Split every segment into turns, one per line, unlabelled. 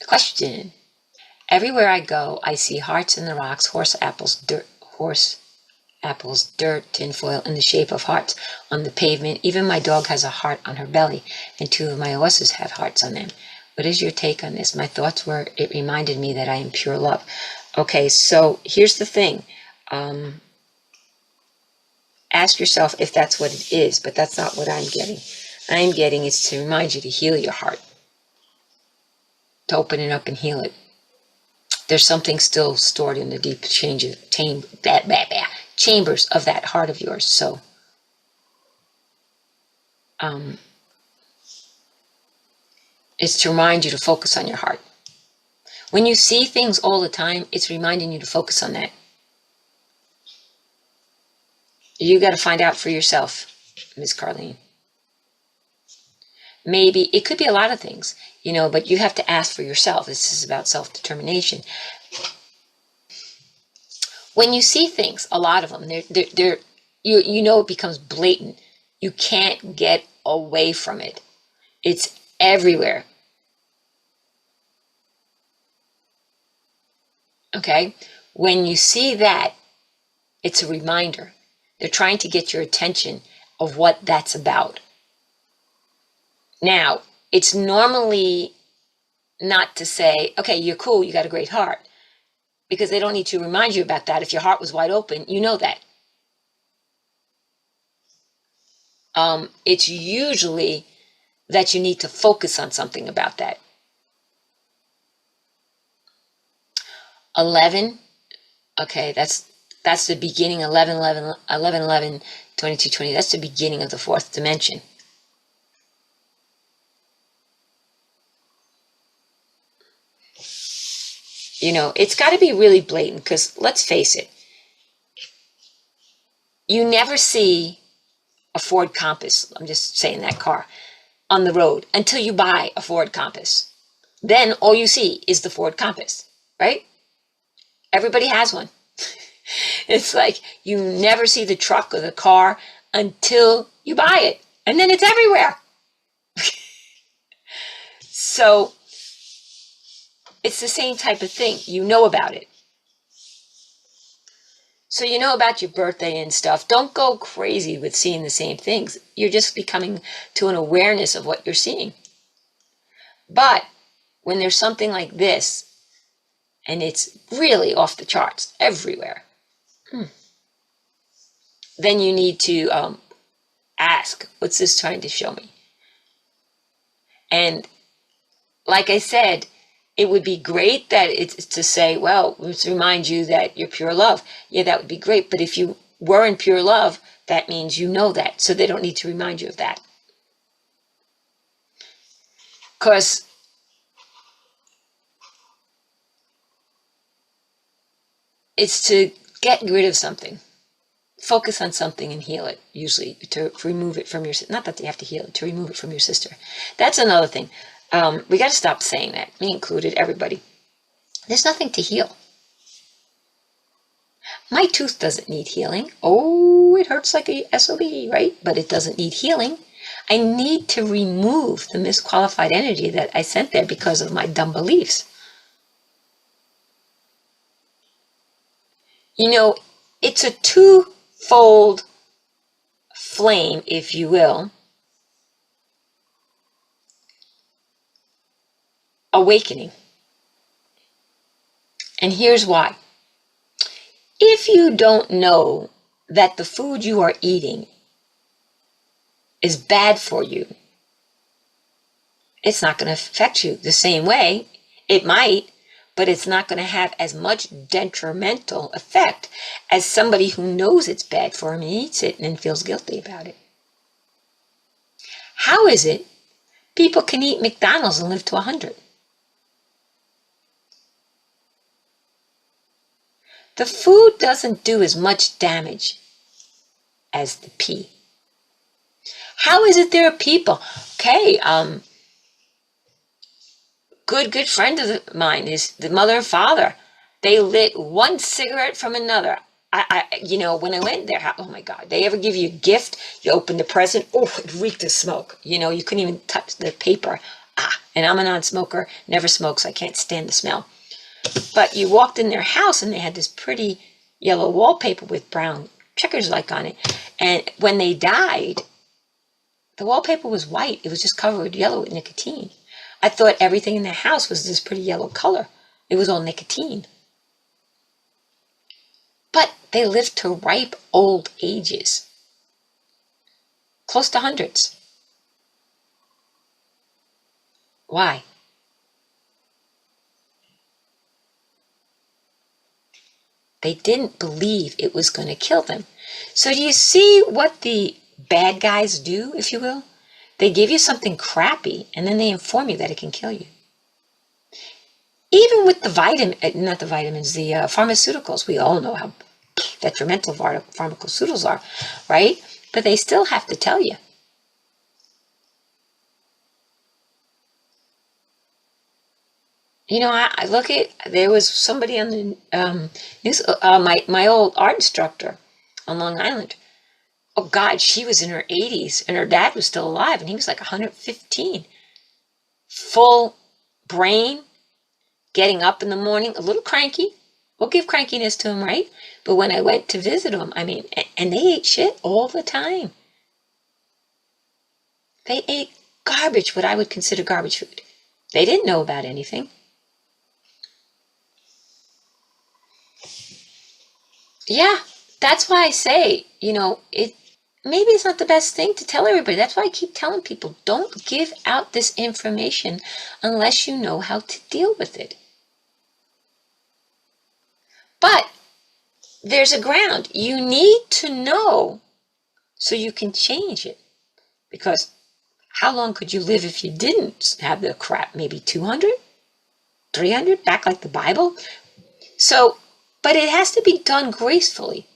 Question. Everywhere I go, I see hearts in the rocks, horse apples, dirt, tinfoil in the shape of hearts on the pavement. Even my dog has a heart on her belly, and 2 of my horses have hearts on them. What is your take on this? My thoughts were, it reminded me that I am pure love. Okay, so here's the thing. Ask yourself if that's what it is, but that's not what I'm getting. I'm getting is to remind you to heal your heart, to open it up and heal it. There's something still stored in the deep chambers of that heart of yours. So, it's to remind you to focus on your heart. When you see things all the time, it's reminding you to focus on that. You got to find out for yourself, Ms. Carlene. Maybe it could be a lot of things, but you have to ask for yourself. This is about self-determination. When you see things, a lot of them, it becomes blatant. You can't get away from it. It's everywhere. Okay? When you see that, it's a reminder. They're trying to get your attention of what that's about. Now, it's normally not to say, okay, you're cool, you got a great heart. Because they don't need to remind you about that. If your heart was wide open, you know that. It's usually that you need to focus on something about that. 11, okay, that's the beginning. 11, 22, 20. That's the beginning of the 4th dimension. It's got to be really blatant, because let's face it, you never see a Ford Compass, I'm just saying that car, on the road until you buy a Ford Compass. Then all you see is the Ford Compass, right? Everybody has one. It's like you never see the truck or the car until you buy it. And then it's everywhere. So it's the same type of thing. You know about it. So you know about your birthday and stuff. Don't go crazy with seeing the same things. You're just becoming to an awareness of what you're seeing. But when there's something like this, and it's really off the charts everywhere, then you need to ask, what's this trying to show me? And like I said, it would be great that it's to say, well, let's remind you that you're pure love. Yeah, that would be great. But if you were in pure love, that means you know that. So they don't need to remind you of that. Because it's to get rid of something. Focus on something and heal it, usually, to remove it from your, not that you have to heal it, to remove it from your sister. That's another thing. We got to stop saying that, me included, everybody. There's nothing to heal. My tooth doesn't need healing. Oh, it hurts like a SOB, right? But it doesn't need healing. I need to remove the misqualified energy that I sent there because of my dumb beliefs. It's a twofold flame, if you will. Awakening. And here's why. If you don't know that the food you are eating is bad for you, it's not going to affect you the same way. It might, but it's not going to have as much detrimental effect as somebody who knows it's bad for him and eats it and then feels guilty about it. How is it people can eat McDonald's and live to 100? The food doesn't do as much damage as the pee. How is it there are people, okay, good friend of mine is the mother and father. They lit one cigarette from another. When I went there, oh my God, they ever give you a gift? You open the present, oh, it reeked of smoke. You couldn't even touch the paper. And I'm a non-smoker, never smoked, so I can't stand the smell. But you walked in their house and they had this pretty yellow wallpaper with brown checkers like on it. And when they died, the wallpaper was white. It was just covered yellow with nicotine. I thought everything in their house was this pretty yellow color. It was all nicotine. But they lived to ripe old ages. Close to hundreds. Why? They didn't believe it was going to kill them. So do you see what the bad guys do, if you will? They give you something crappy, and then they inform you that it can kill you. Even with the pharmaceuticals, we all know how detrimental pharmaceuticals are, right? But they still have to tell you. You know, I look at, there was somebody on the news, my old art instructor on Long Island. Oh God, she was in her 80s and her dad was still alive and he was like 115. Full brain, getting up in the morning, a little cranky. We'll give crankiness to him, right? But when I went to visit him, I mean, and they ate shit all the time. They ate garbage, what I would consider garbage food. They didn't know about anything. Yeah, that's why I say, you know, maybe it's not the best thing to tell everybody. That's why I keep telling people, don't give out this information unless you know how to deal with it. But there's a ground. You need to know so you can change it. Because how long could you live if you didn't have the crap? Maybe 200, 300, back like the Bible. So, but it has to be done gracefully.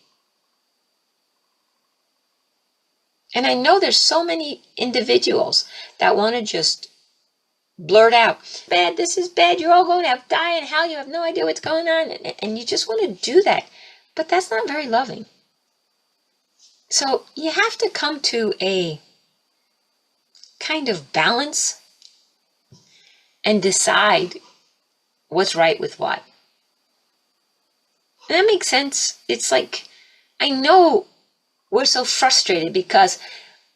And I know there's so many individuals that want to just blurt out, bad, this is bad, you're all going to die in hell, you have no idea what's going on, and you just want to do that. But that's not very loving. So you have to come to a kind of balance and decide what's right with what. And that makes sense. It's like, I know we're so frustrated because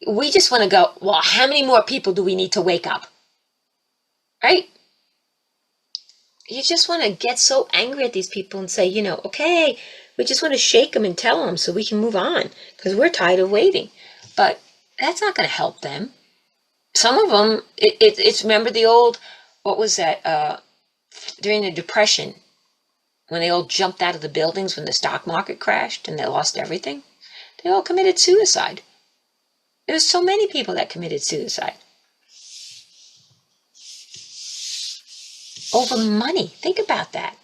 we just want to go, well, how many more people do we need to wake up? Right? You just want to get so angry at these people and say, you know, okay, we just want to shake them and tell them so we can move on because we're tired of waiting. But that's not going to help them. Some of them, it's remember the old, what was that, during the Depression, when they all jumped out of the buildings when the stock market crashed and they lost everything? They all committed suicide. There's so many people that committed suicide. Over money. Think about that.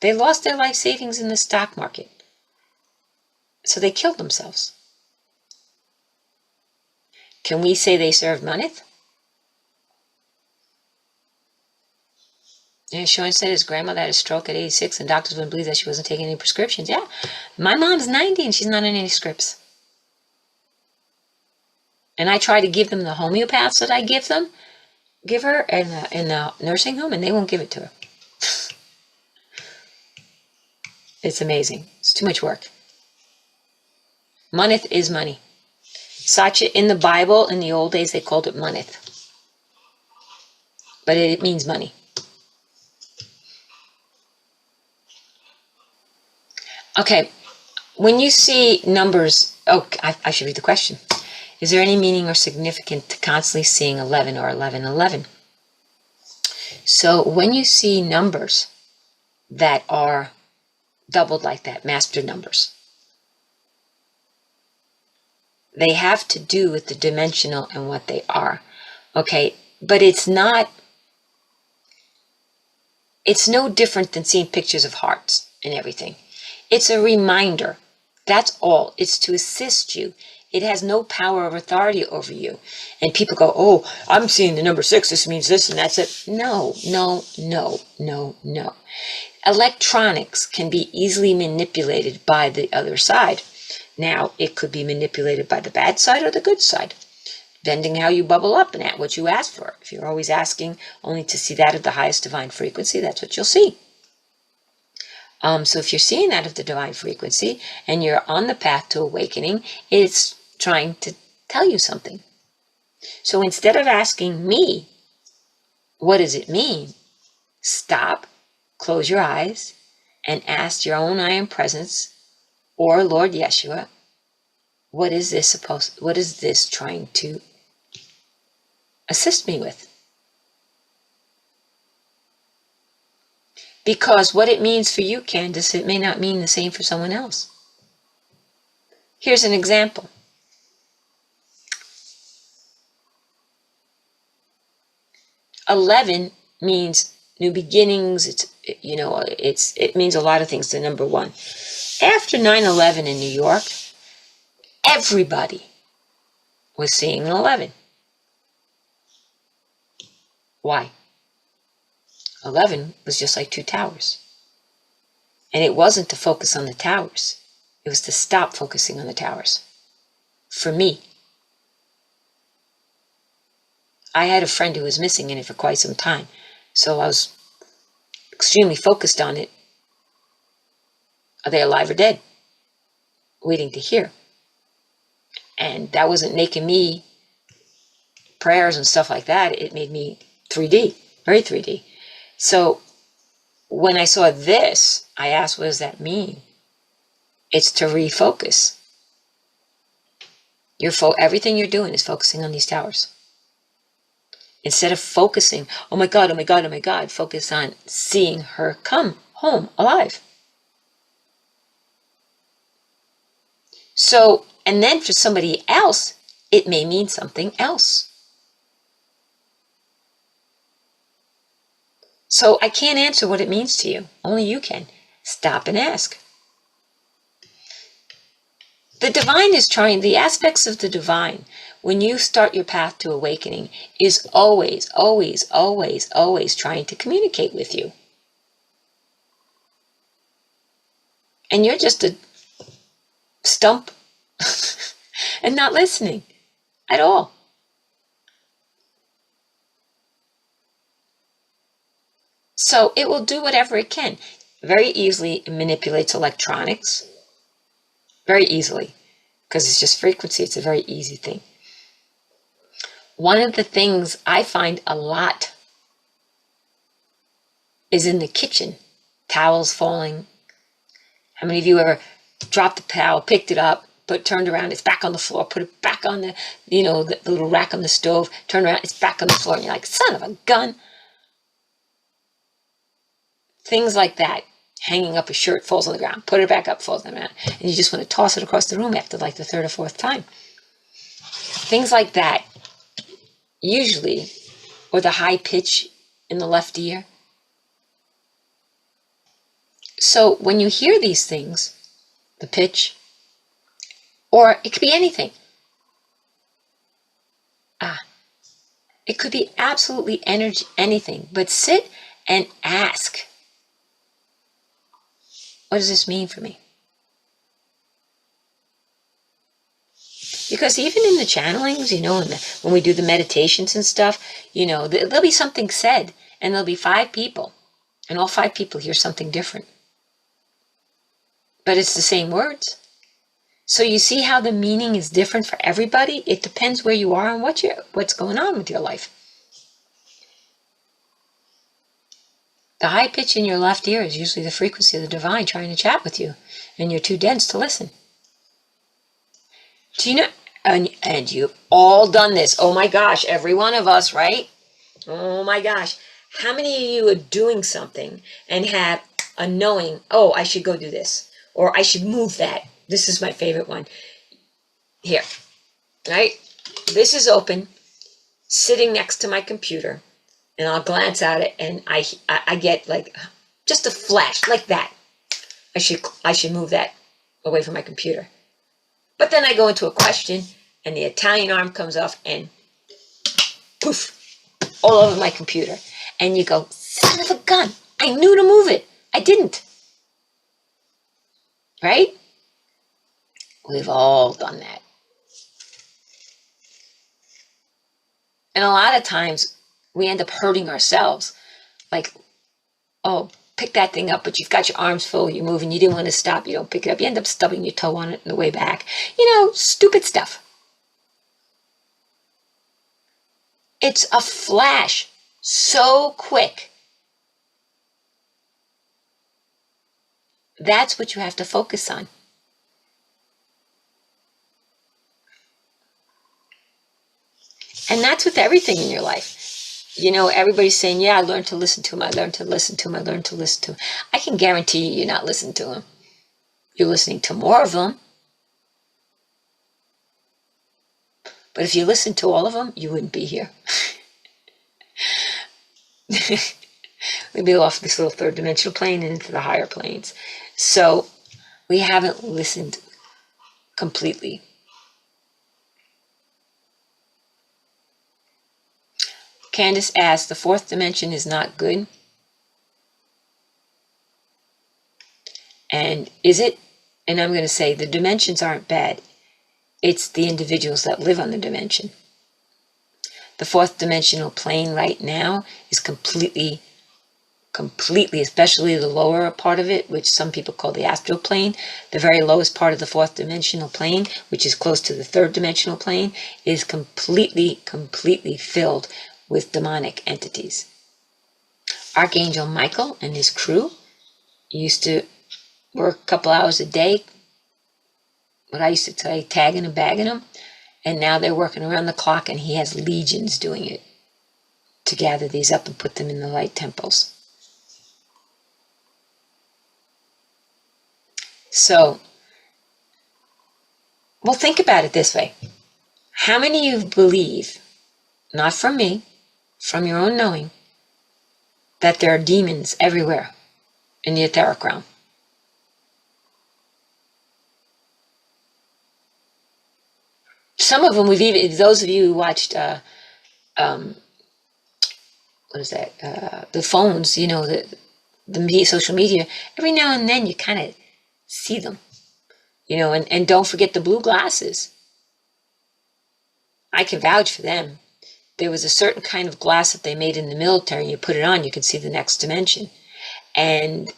They lost their life savings in the stock market. So they killed themselves. Can we say they served money? And Sean said his grandmother had a stroke at 86 and doctors wouldn't believe that she wasn't taking any prescriptions. Yeah, my mom's 90 and she's not on any scripts. And I try to give them the homeopaths that I give her in the nursing home, and they won't give it to her. It's amazing. It's too much work. Moneth is money. Sacha, in the Bible, in the old days, they called it moneth. But it means money. Okay, when you see numbers, I should read the question. Is there any meaning or significance to constantly seeing 11 or 1111? So when you see numbers that are doubled like that, master numbers, they have to do with the dimensional and what they are. Okay, but it's no different than seeing pictures of hearts and everything. It's a reminder. That's all. It's to assist you. It has no power or authority over you. And people go, oh, I'm seeing the number 6. This means this and that's it. No, no, no, no, no. Electronics can be easily manipulated by the other side. Now, it could be manipulated by the bad side or the good side. depending how you bubble up and at what you ask for. If you're always asking only to see that of the highest divine frequency, that's what you'll see. So if you're seeing that of the divine frequency and you're on the path to awakening, it's trying to tell you something. So instead of asking me, what does it mean? Stop, close your eyes, and ask your own I am presence or Lord Yeshua, what is this trying to assist me with? Because what it means for you, Candace, it may not mean the same for someone else. Here's an example. $11 means new beginnings. It means a lot of things. The number 1. After 9/11 in New York, everybody was seeing an 11. Why? 11 was just like 2 towers. And it wasn't to focus on the towers. It was to stop focusing on the towers. For me. I had a friend who was missing in it for quite some time. So I was extremely focused on it. Are they alive or dead? Waiting to hear. And that wasn't making me prayers and stuff like that. It made me 3D, very 3D. So when I saw this, I asked, what does that mean? It's to refocus. Everything you're doing is focusing on these towers. Instead of focusing, oh my God, oh my God, oh my God, focus on seeing her come home alive. So, and then for somebody else, it may mean something else. So I can't answer what it means to you. Only you can. Stop and ask. The divine is trying, the aspects of the divine, when you start your path to awakening, is always, always, always, always trying to communicate with you. And you're just a stump and not listening at all. So it will do whatever it can. Very easily it manipulates electronics. Very easily. Because it's just frequency. It's a very easy thing. One of the things I find a lot is in the kitchen. Towels falling. How many of you ever dropped the towel, picked it up, turned around, it's back on the floor, put it back on the little rack on the stove, turn around, it's back on the floor, and you're like, son of a gun. Things like that. Hanging up a shirt, falls on the ground, put it back up, falls on the ground, and you just want to toss it across the room after like the 3rd or 4th time. Things like that, usually, or the high pitch in the left ear. So when you hear these things, the pitch, or it could be anything. It could be absolutely anything, but sit and ask. What does this mean for me? Because even in the channelings, when we do the meditations and stuff, there'll be something said, and there'll be 5 people, and all 5 people hear something different. But it's the same words. So you see how the meaning is different for everybody? It depends where you are and what's going on with your life. The high pitch in your left ear is usually the frequency of the divine trying to chat with you, and you're too dense to listen. Do you know, and you've all done this. Oh my gosh, every one of us, right? Oh my gosh. How many of you are doing something and have a knowing, oh, I should go do this, or I should move that? This is my favorite one. Here, right? This is open, sitting next to my computer, and I'll glance at it, and I get like just a flash like that. I should move that away from my computer. But then I go into a question, and the Italian arm comes off, and poof, all over my computer. And you go, son of a gun! I knew to move it. I didn't. Right? We've all done that. And a lot of times we end up hurting ourselves. Like, oh, pick that thing up, but you've got your arms full, you're moving, you didn't want to stop, you don't pick it up, you end up stubbing your toe on it on the way back. Stupid stuff. It's a flash, so quick. That's what you have to focus on. And that's with everything in your life. Everybody's saying, yeah, I learned to listen to him. I learned to listen to him. I learned to listen to him. I can guarantee you're not listening to him. You're listening to more of them. But if you listened to all of them, you wouldn't be here. We'd be off this little third dimensional plane and into the higher planes. So we haven't listened completely. Candace asked, the fourth dimension is not good. And is it? And I'm going to say the dimensions aren't bad. It's the individuals that live on the dimension. The fourth dimensional plane right now is completely, especially the lower part of it, which some people call the astral plane, the very lowest part of the fourth dimensional plane, which is close to the third dimensional plane, is completely filled with demonic entities. Archangel Michael and his crew used to work a couple hours a day, what I used to say, tagging and bagging them, and now they're working around the clock, and he has legions doing it to gather these up and put them in the light temples. So, well, think about it this way. How many of you believe, not from me, from your own knowing, that there are demons everywhere in the etheric realm? Some of them we've even, those of you who watched, what is that, the phones, the social media, every now and then you kind of see them, and don't forget the blue glasses. I can vouch for them. There was a certain kind of glass that they made in the military, and you put it on, you could see the next dimension. And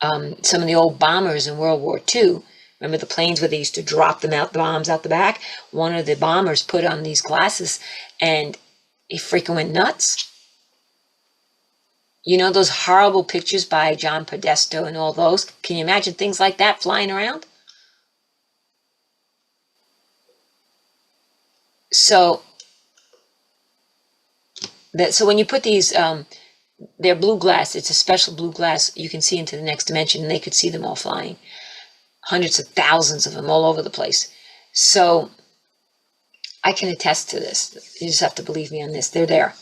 some of the old bombers in World War II, remember the planes where they used to drop the bombs out the back? One of the bombers put on these glasses, and he freaking went nuts. Those horrible pictures by John Podesto and all those? Can you imagine things like that flying around? So when you put these, they're blue glass, it's a special blue glass, you can see into the next dimension, and they could see them all flying. Hundreds of thousands of them all over the place. So I can attest to this. You just have to believe me on this. They're there.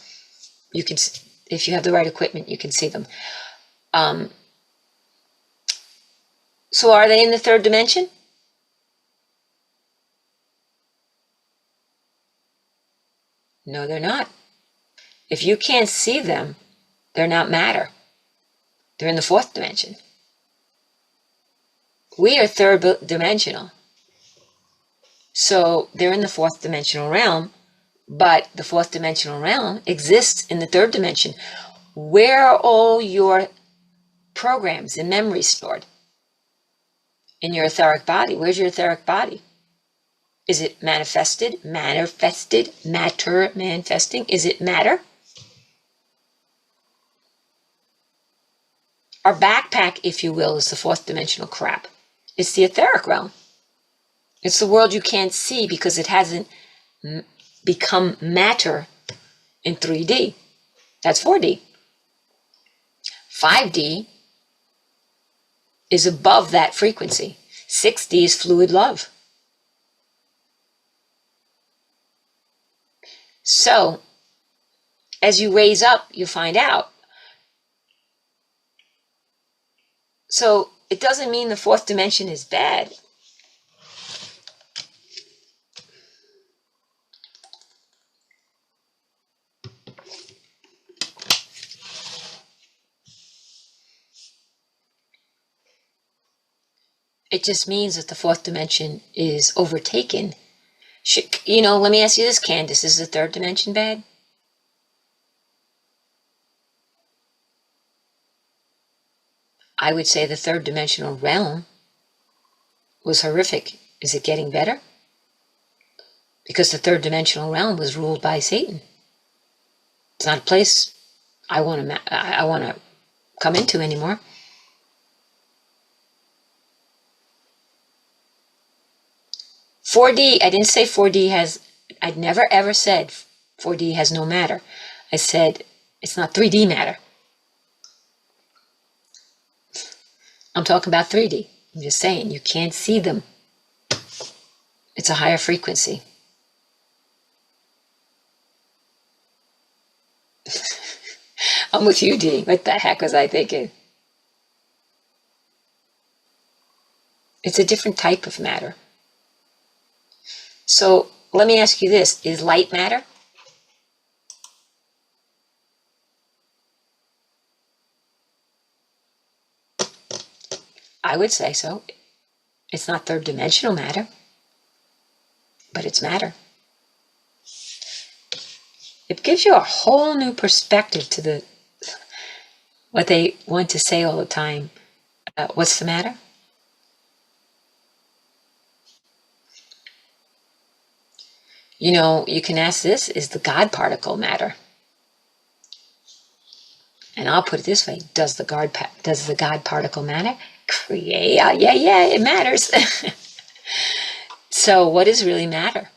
You can, if you have the right equipment, you can see them. So are they in the third dimension? No, they're not. If you can't see them, they're not matter. They're in the fourth dimension. We are third dimensional. So they're in the fourth dimensional realm, but the fourth dimensional realm exists in the third dimension. Where are all your programs and memories stored? In your etheric body. Where's your etheric body? Is it manifested, matter manifesting? Is it matter? Our backpack, if you will, is the fourth dimensional crap. It's the etheric realm. It's the world you can't see because it hasn't become matter in 3D. That's 4D. 5D is above that frequency. 6D is fluid love. So, as you raise up, you find out. So, it doesn't mean the fourth dimension is bad. It just means that the fourth dimension is overtaken Let me ask you this, Candace. Is the third dimension bad? I would say the third dimensional realm was horrific. Is it getting better? Because the third dimensional realm was ruled by Satan. It's not a place I want to come into anymore. "4D, I didn't say 4D has, I'd never ever said 4D has no matter. I said it's not 3D matter. I'm talking about 3D. I'm just saying you can't see them. It's a higher frequency. I'm with you, D. What the heck was I thinking? It's a different type of matter. So let me ask you this. Is light matter? I would say so. It's not third dimensional matter, but it's matter. It gives you a whole new perspective to what they want to say all the time. What's the matter? You can ask this, is the God particle matter? And I'll put it this way, does the God particle matter? Yeah, it matters. So what does really matter?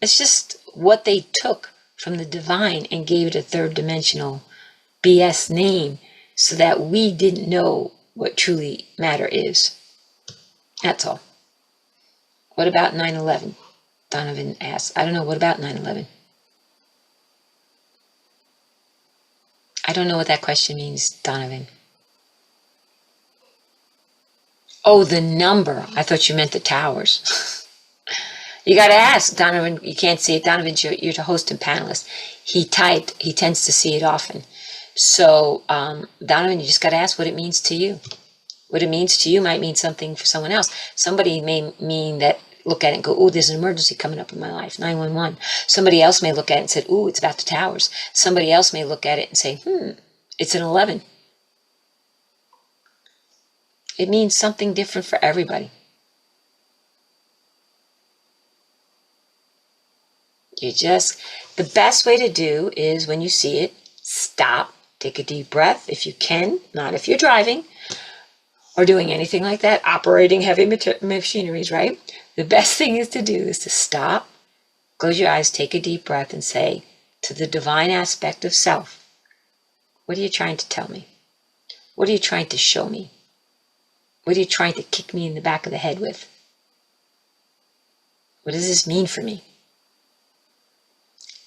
It's just what they took from the divine and gave it a third dimensional BS name so that we didn't know what truly matter is. That's all. What about 9/11? Donovan asked. I don't know. What about 9/11? I don't know what that question means, Donovan. Oh, the number. I thought you meant the towers. You got to ask, Donovan. You can't see it. Donovan, you're the host and panelist. He typed. He tends to see it often. So, Donovan, you just got to ask what it means to you. What it means to you might mean something for someone else. Somebody may mean that, look at it and go, oh, there's an emergency coming up in my life, 911. Somebody else may look at it and say, oh, it's about the towers. Somebody else may look at it and say, it's an 11. It means something different for everybody. The best way to do is when you see it, stop, take a deep breath if you can, not if you're driving or doing anything like that, operating heavy machineries, right? The best thing is to stop, close your eyes, take a deep breath and say to the divine aspect of self, what are you trying to tell me? What are you trying to show me? What are you trying to kick me in the back of the head with? What does this mean for me?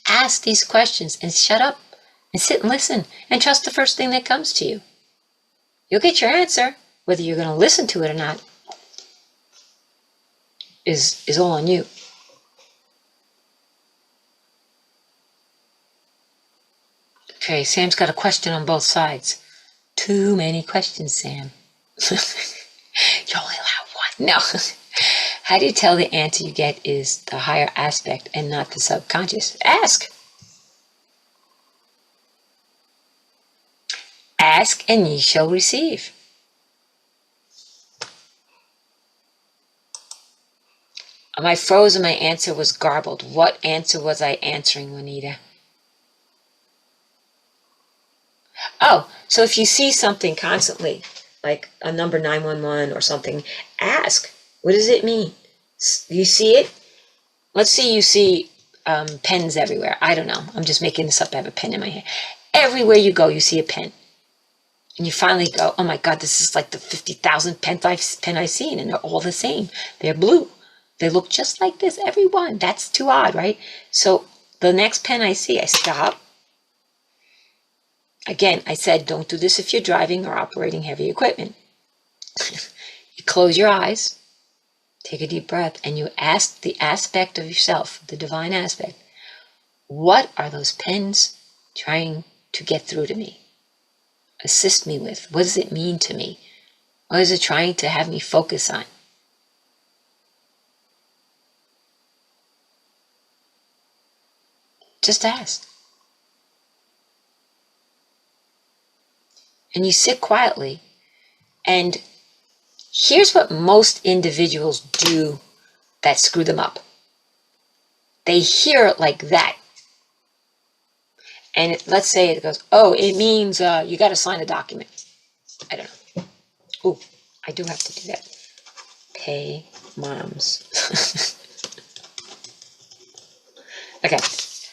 Ask these questions and shut up and sit and listen and trust the first thing that comes to you. You'll get your answer. Whether you're going to listen to it or not is all on you. Okay, Sam's got a question on both sides. Too many questions, Sam. You're only allowed one. No. How do you tell the answer you get is the higher aspect and not the subconscious? Ask. Ask and ye shall receive. I froze and my answer was garbled. What answer was I answering, Juanita? Oh, so if you see something constantly, like a number 911 or something, ask, what does it mean? You see it? Let's say you see pens everywhere. I don't know. I'm just making this up. I have a pen in my hand. Everywhere you go, you see a pen. And you finally go, oh my God, this is like the 50,000th pen I've seen, and they're all the same. They're blue. They look just like this, every one. That's too odd, right? So the next pen I see, I stop. Again, I said, don't do this if you're driving or operating heavy equipment. You close your eyes, take a deep breath, and you ask the aspect of yourself, the divine aspect, what are those pens trying to get through to me? Assist me with. What does it mean to me? What is it trying to have me focus on? Just ask. And you sit quietly. And here's what most individuals do that screw them up. They hear it like that. And let's say it goes, oh, it means you got to sign a document. I don't know. Oh, I do have to do that. Pay moms. Okay,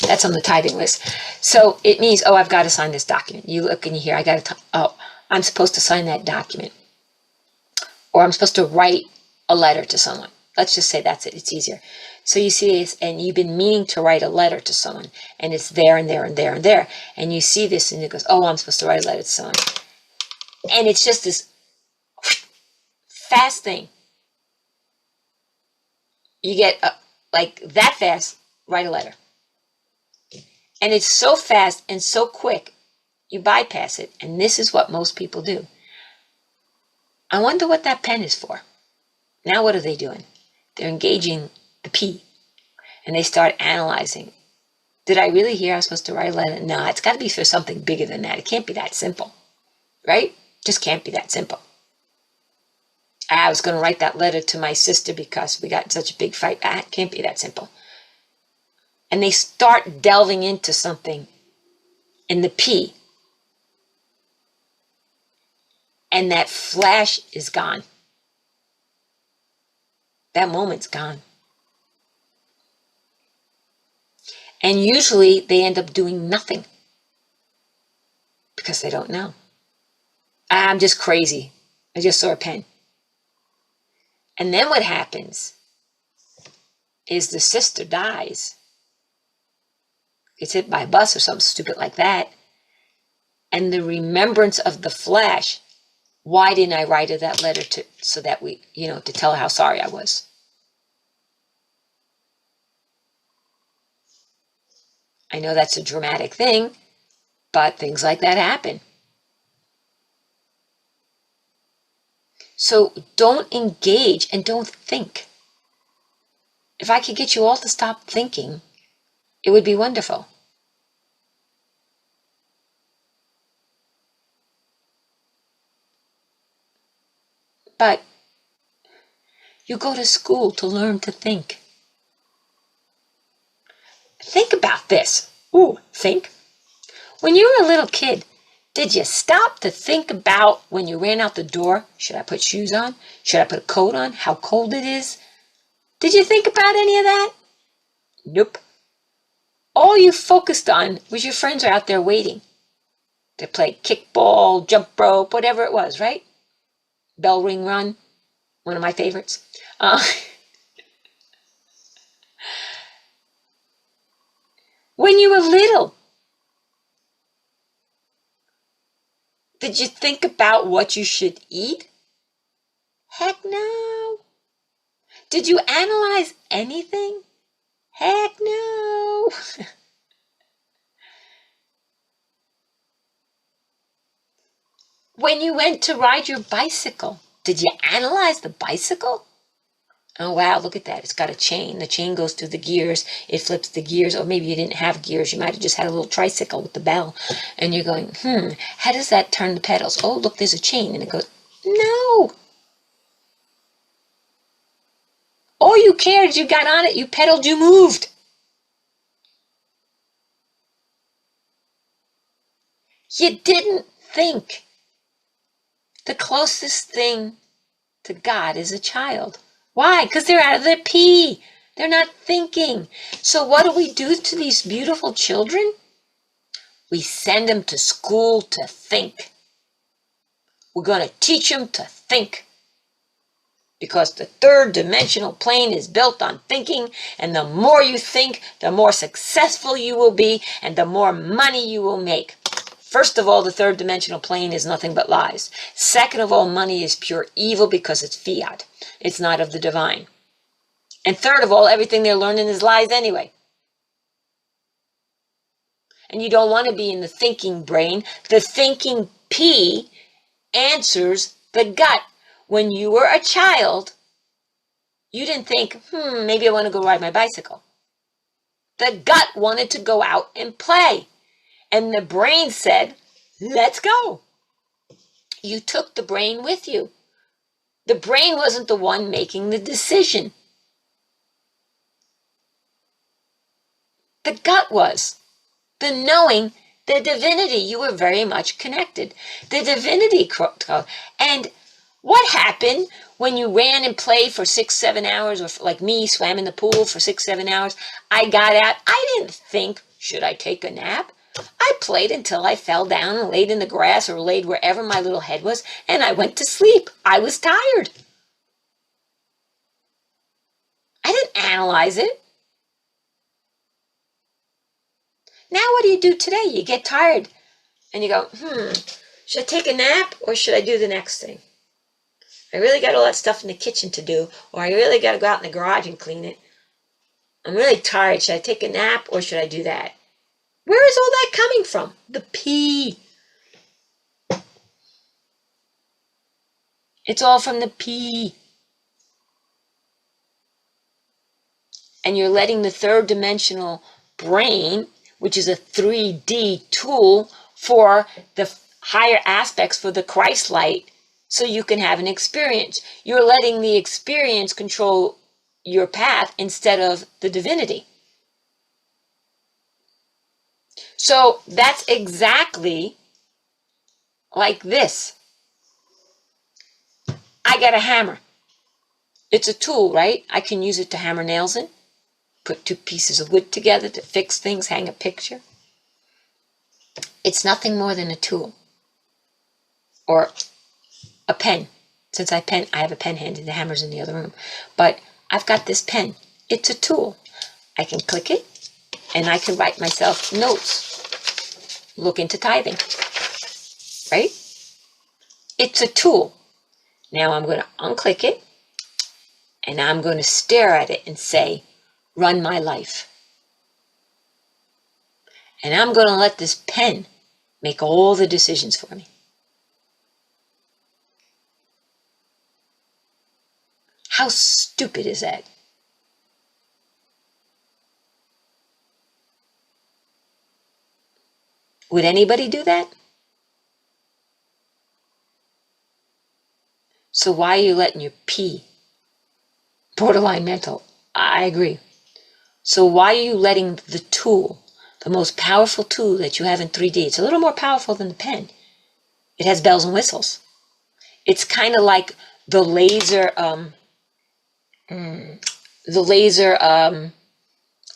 that's on the tithing list. So it means, oh, I've got to sign this document. You look and you hear, I'm supposed to sign that document. Or I'm supposed to write a letter to someone. Let's just say that's it. It's easier. So you see this, and you've been meaning to write a letter to someone, and it's there and there and there and there. And you see this, and it goes, oh, I'm supposed to write a letter to someone. And it's just this fast thing. You get, like that fast, write a letter. And it's so fast and so quick, you bypass it. And this is what most people do. I wonder what that pen is for. Now what are they doing? They're engaging the P. And they start analyzing. Did I really hear I was supposed to write a letter? No, it's got to be for something bigger than that. It can't be that simple. Right? Just can't be that simple. I was going to write that letter to my sister because we got in such a big fight. It can't be that simple. And they start delving into something in the P. And that flash is gone. That moment's gone. And usually they end up doing nothing because they don't know. I'm just crazy. I just saw a pen. And then what happens is the sister dies. Gets hit by a bus or something stupid like that. And the remembrance of the flash, why didn't I write her that letter so that we, to tell her how sorry I was? I know that's a dramatic thing, but things like that happen. So don't engage and don't think. If I could get you all to stop thinking, it would be wonderful. But you go to school to learn to think. Think about this. Think. When you were a little kid, did you stop to think about when you ran out the door? Should I put shoes on? Should I put a coat on? How cold it is? Did you think about any of that? Nope. All you focused on was your friends are out there waiting to play kickball, jump rope, whatever it was, right? Bell ring run, one of my favorites. When you were little, did you think about what you should eat? Heck no. Did you analyze anything? Heck no. When you went to ride your bicycle, did you analyze the bicycle? Oh, wow, look at that. It's got a chain. The chain goes through the gears. It flips the gears. Or maybe you didn't have gears. You might have just had a little tricycle with the bell. And you're going, how does that turn the pedals? Oh, look, there's a chain. And it goes, no. All you cared is you got on it, you pedaled, you moved. You didn't think. The closest thing to God is a child. Why? Because they're out of their pee. They're not thinking. So what do we do to these beautiful children? We send them to school to think. We're going to teach them to think. Because the third dimensional plane is built on thinking, and the more you think, the more successful you will be, and the more money you will make. First of all, the third dimensional plane is nothing but lies. Second of all, money is pure evil because it's fiat. It's not of the divine. And third of all, everything they're learning is lies anyway. And you don't want to be in the thinking brain. The thinking P answers the gut. When you were a child, you didn't think, maybe I want to go ride my bicycle. The gut wanted to go out and play. And the brain said, let's go. You took the brain with you. The brain wasn't the one making the decision. The gut was. The knowing, the divinity, you were very much connected. The divinity code. And what happened when you ran and played for 6-7 hours, or like me, swam in the pool for 6-7 hours? I got out. I didn't think, should I take a nap? I played until I fell down and laid in the grass or laid wherever my little head was, and I went to sleep. I was tired. I didn't analyze it. Now what do you do today? You get tired and you go, should I take a nap or should I do the next thing? I really got all that stuff in the kitchen to do, or I really got to go out in the garage and clean it. I'm really tired. Should I take a nap or should I do that? Where is all that coming from? The P. It's all from the P. And you're letting the third dimensional brain, which is a 3D tool for the higher aspects, for the Christ light, so you can have an experience. You're letting the experience control your path instead of the divinity. So that's exactly like this. I got a hammer. It's a tool, right? I can use it to hammer nails in, put two pieces of wood together to fix things, hang a picture. It's nothing more than a tool. Or a pen. Since I have a pen handy, the hammer's in the other room. But I've got this pen. It's a tool. I can click it, and I can write myself notes. Look into tithing. Right? It's a tool. Now I'm going to unclick it, and I'm going to stare at it and say, run my life. And I'm going to let this pen make all the decisions for me. How stupid is that? Would anybody do that? So why are you letting your P? Borderline mental. I agree. So why are you letting the tool, the most powerful tool that you have in 3D, it's a little more powerful than the pen. It has bells and whistles. It's kind of like the laser,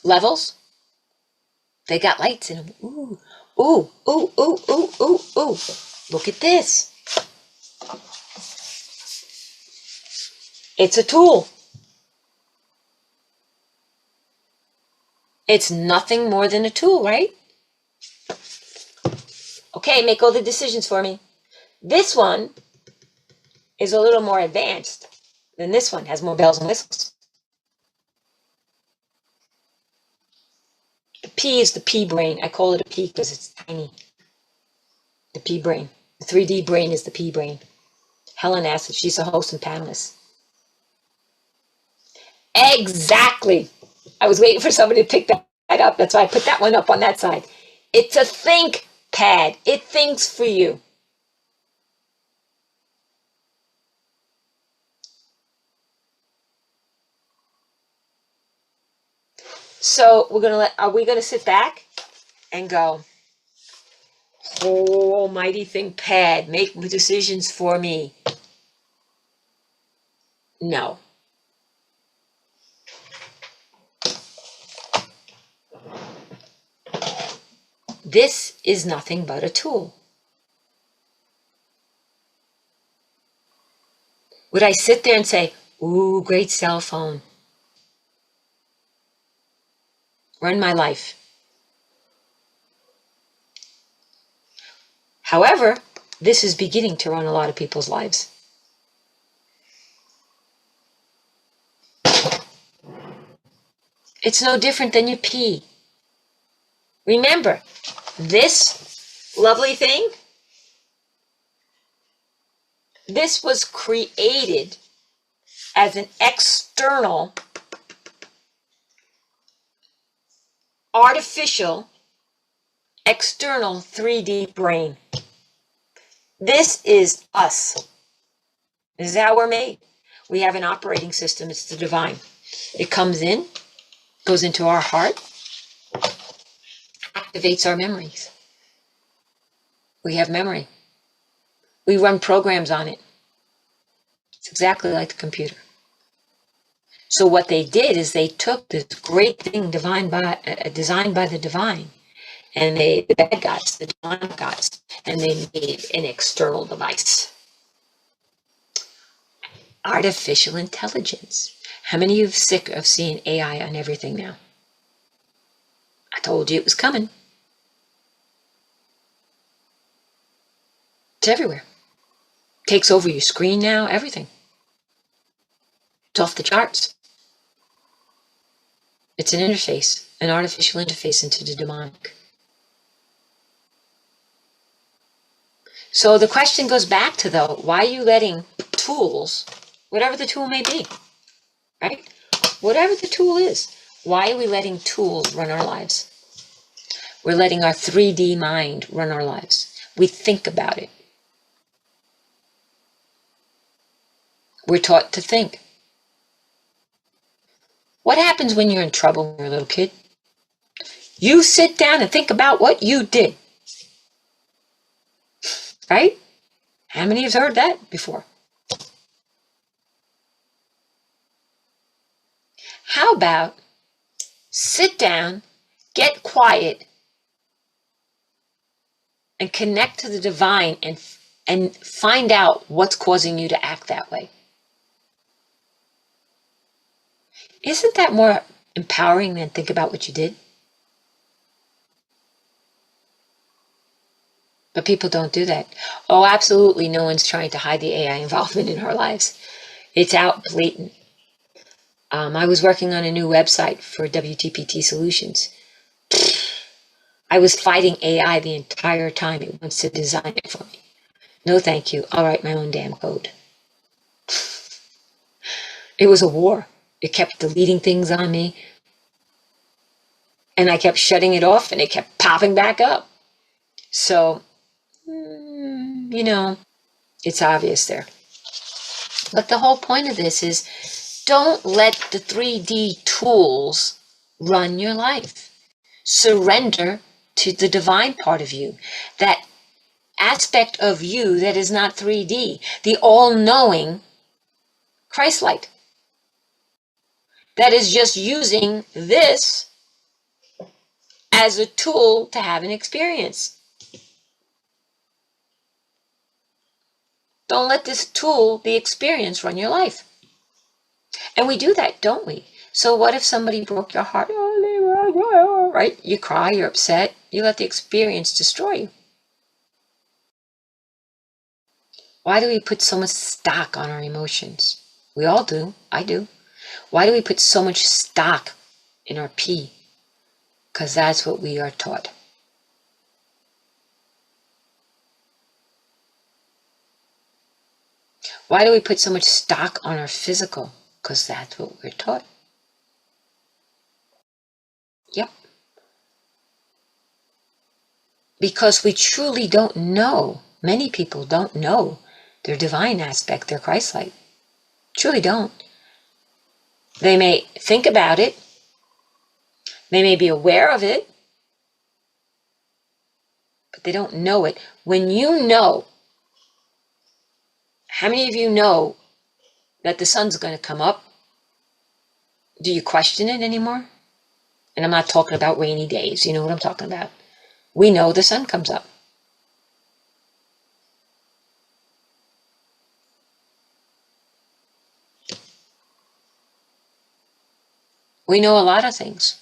levels. They got lights in them. Ooh, ooh, ooh, ooh, ooh, ooh, ooh. Look at this. It's a tool. It's nothing more than a tool, right? Okay, make all the decisions for me. This one is a little more advanced than this one, has more bells and whistles. The P is the P brain. I call it a P because it's tiny. The P brain. The 3D brain is the P brain. Helen asked if she's a host and panelist. Exactly. I was waiting for somebody to pick that up. That's why I put that one up on that side. It's a think pad. It thinks for you. So are we gonna sit back and go, oh, almighty think pad, make decisions for me? No. This is nothing but a tool. Would I sit there and say, ooh, great cell phone. Run my life. However, this is beginning to run a lot of people's lives. It's no different than your pee. Remember, this lovely thing, this was created as an external artificial, external 3D brain. This is us. This is how we're made. We have an operating system. It's the divine. It comes in, goes into our heart, activates our memories. We have memory. We run programs on it. It's exactly like the computer. So what they did is they took this great thing designed by the divine, and the bad guys, the divine guys, and they made an external device. Artificial intelligence. How many of you are sick of seeing AI on everything now? I told you it was coming. It's everywhere. Takes over your screen now, everything. It's off the charts. It's an interface, an artificial interface into the demonic. So the question goes back to, though, why are you letting tools, whatever the tool may be, right? Whatever the tool is, why are we letting tools run our lives? We're letting our 3D mind run our lives. We think about it. We're taught to think. What happens when you're in trouble when you're a little kid? You sit down and think about what you did. Right? How many have heard that before? How about sit down, get quiet, and connect to the divine and find out what's causing you to act that way? Isn't that more empowering than think about what you did? But people don't do that. Oh, absolutely, no one's trying to hide the AI involvement in our lives. It's out blatant. I was working on a new website for WTPT Solutions. I was fighting AI the entire time it wants to design it for me. No, thank you. I'll write my own damn code. It was a war. It kept deleting things on me. And I kept shutting it off and it kept popping back up. So, you know, it's obvious there. But the whole point of this is don't let the 3D tools run your life. Surrender to the divine part of you, that aspect of you that is not 3D, the all-knowing Christ light that is just using this as a tool to have an experience. Don't let this tool, the experience, run your life. And we do that, don't we? So what if somebody broke your heart? Right? You cry, you're upset. You let the experience destroy you. Why do we put so much stock on our emotions? We all do. I do. Why do we put so much stock in our pee? Because that's what we are taught. Why do we put so much stock on our physical? Because that's what we're taught. Yep. Because we truly don't know. Many people don't know their divine aspect, their Christ light. Truly don't. They may think about it. They may be aware of it. But they don't know it. When you know, how many of you know that the sun's going to come up? Do you question it anymore? And I'm not talking about rainy days. You know what I'm talking about. We know the sun comes up. We know a lot of things.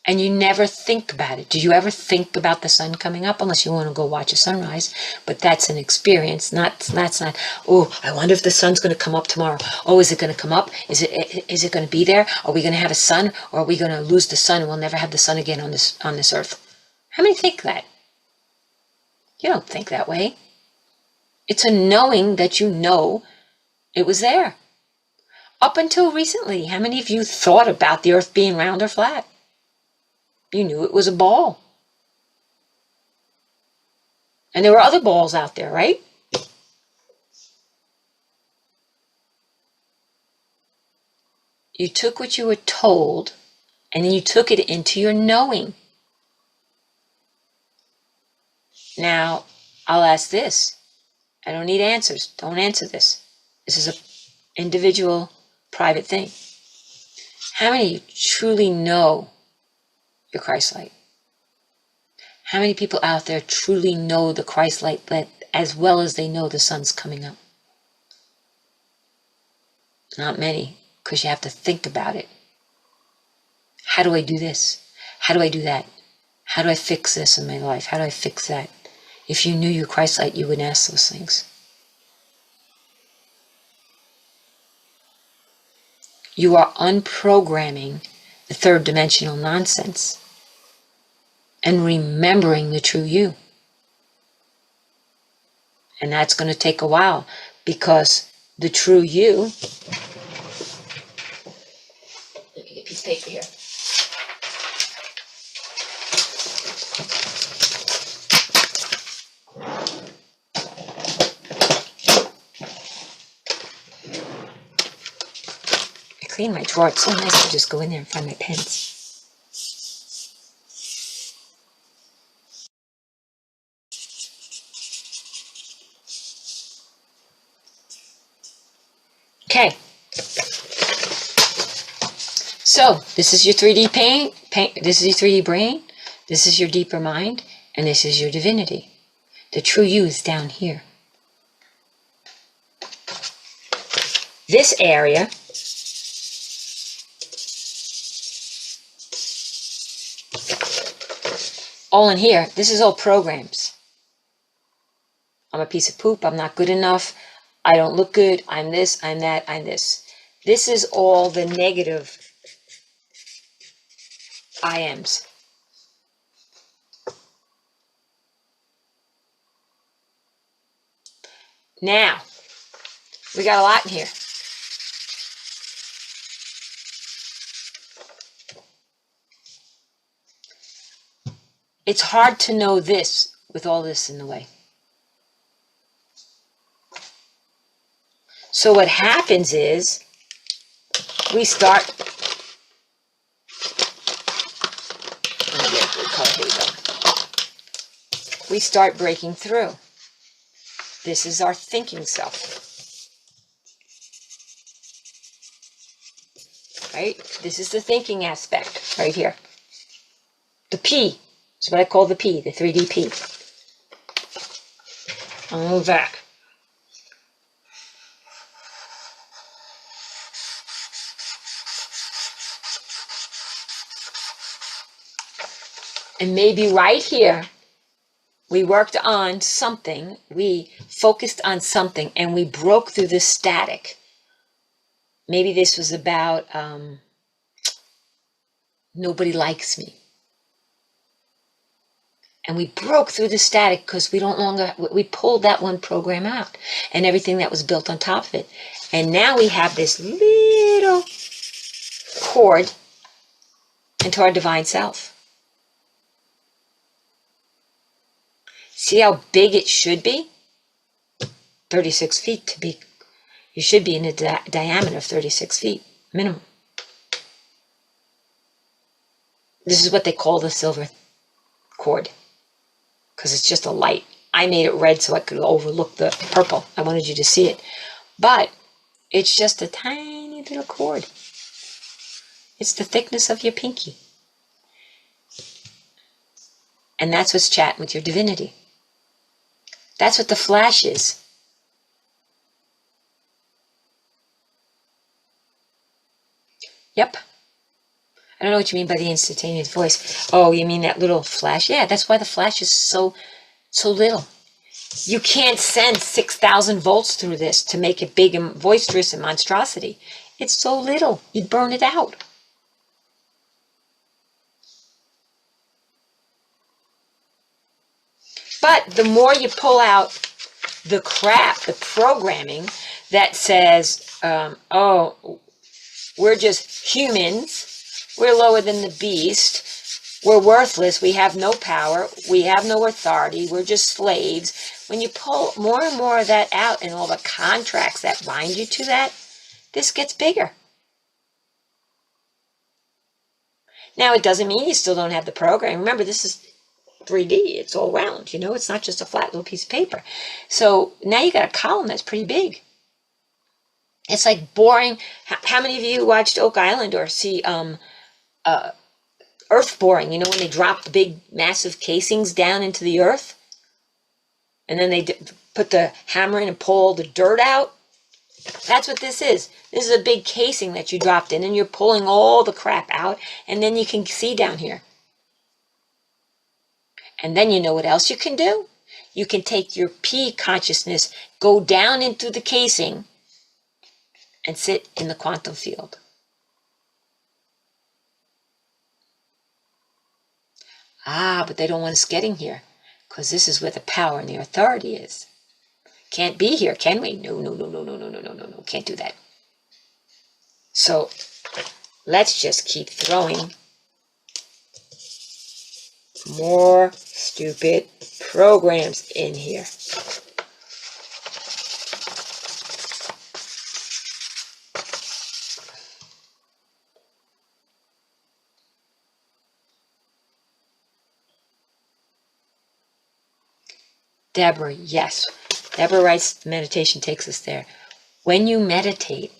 And you never think about it. Do you ever think about the sun coming up? Unless you want to go watch a sunrise. But that's an experience. That's not, oh, I wonder if the sun's going to come up tomorrow. Oh, is it going to come up? Is it going to be there? Are we going to have a sun? Or are we going to lose the sun and we'll never have the sun again on this earth? How many think that? You don't think that way. It's a knowing that you know it was there. Up until recently, how many of you thought about the earth being round or flat? You knew it was a ball. And there were other balls out there, right? You took what you were told, and then you took it into your knowing. Now, I'll ask this. I don't need answers. Don't answer this. This is an individual, private thing. How many of you truly know your Christ light? How many people out there truly know the Christ light as well as they know the sun's coming up? Not many, because you have to think about it. How do I do this? How do I do that? How do I fix this in my life? How do I fix that? If you knew your Christ light, you wouldn't ask those things. You are unprogramming the third dimensional nonsense and remembering the true you. And that's going to take a while, because the true you, let me get a piece of paper here. I clean my drawer. It's so nice to just go in there and find my pens. Okay. So this is your 3D paint. This is your 3D brain. This is your deeper mind. And this is your divinity. The true you is down here. This area all in here, this is all programs. I'm a piece of poop. I'm not good enough. I don't look good. I'm this, I'm that, I'm this. This is all the negative I ams. Now, we got a lot in here. It's hard to know this with all this in the way. So what happens is we start, let me get a good color, here we go. We start breaking through. This is our thinking self. Right? This is the thinking aspect right here. The P is what I call the P, the 3D P. I'll move back. And maybe right here, we worked on something, we focused on something, and we broke through the static. Maybe this was about nobody likes me. And we broke through the static because we pulled that one program out and everything that was built on top of it. And now we have this little cord into our divine self. See how big it should be? 36 feet to be. You should be in a diameter of 36 feet, minimum. This is what they call the silver cord, because it's just a light. I made it red so I could overlook the purple. I wanted you to see it. But it's just a tiny little cord. It's the thickness of your pinky. And that's what's chatting with your divinity. That's what the flash is. Yep. I don't know what you mean by the instantaneous voice. Oh, you mean that little flash? Yeah, that's why the flash is so little. You can't send 6,000 volts through this to make it big and boisterous and monstrosity. It's so little. You'd burn it out. But the more you pull out the crap, the programming that says, oh, We're just humans. We're lower than the beast. We're worthless. We have no power. We have no authority. We're just slaves. When you pull more and more of that out and all the contracts that bind you to that, this gets bigger. Now, it doesn't mean you still don't have the program. Remember, this is 3D. It's all round, you know. It's not just a flat little piece of paper. So now you got a column that's pretty big. It's like boring. How many of you watched Oak Island or see earth boring? You know, when they drop the big, massive casings down into the earth? And then they put the hammer in and pull all the dirt out? That's what this is. This is a big casing that you dropped in, and you're pulling all the crap out, and then you can see down here. And then you know what else you can do? You can take your P consciousness, go down into the casing, and sit in the quantum field. But they don't want us getting here, because this is where the power and the authority is. Can't be here, can we? No. Can't do that. So let's just keep throwing more stupid programs in here. Deborah, yes. Deborah writes, meditation takes us there. When you meditate,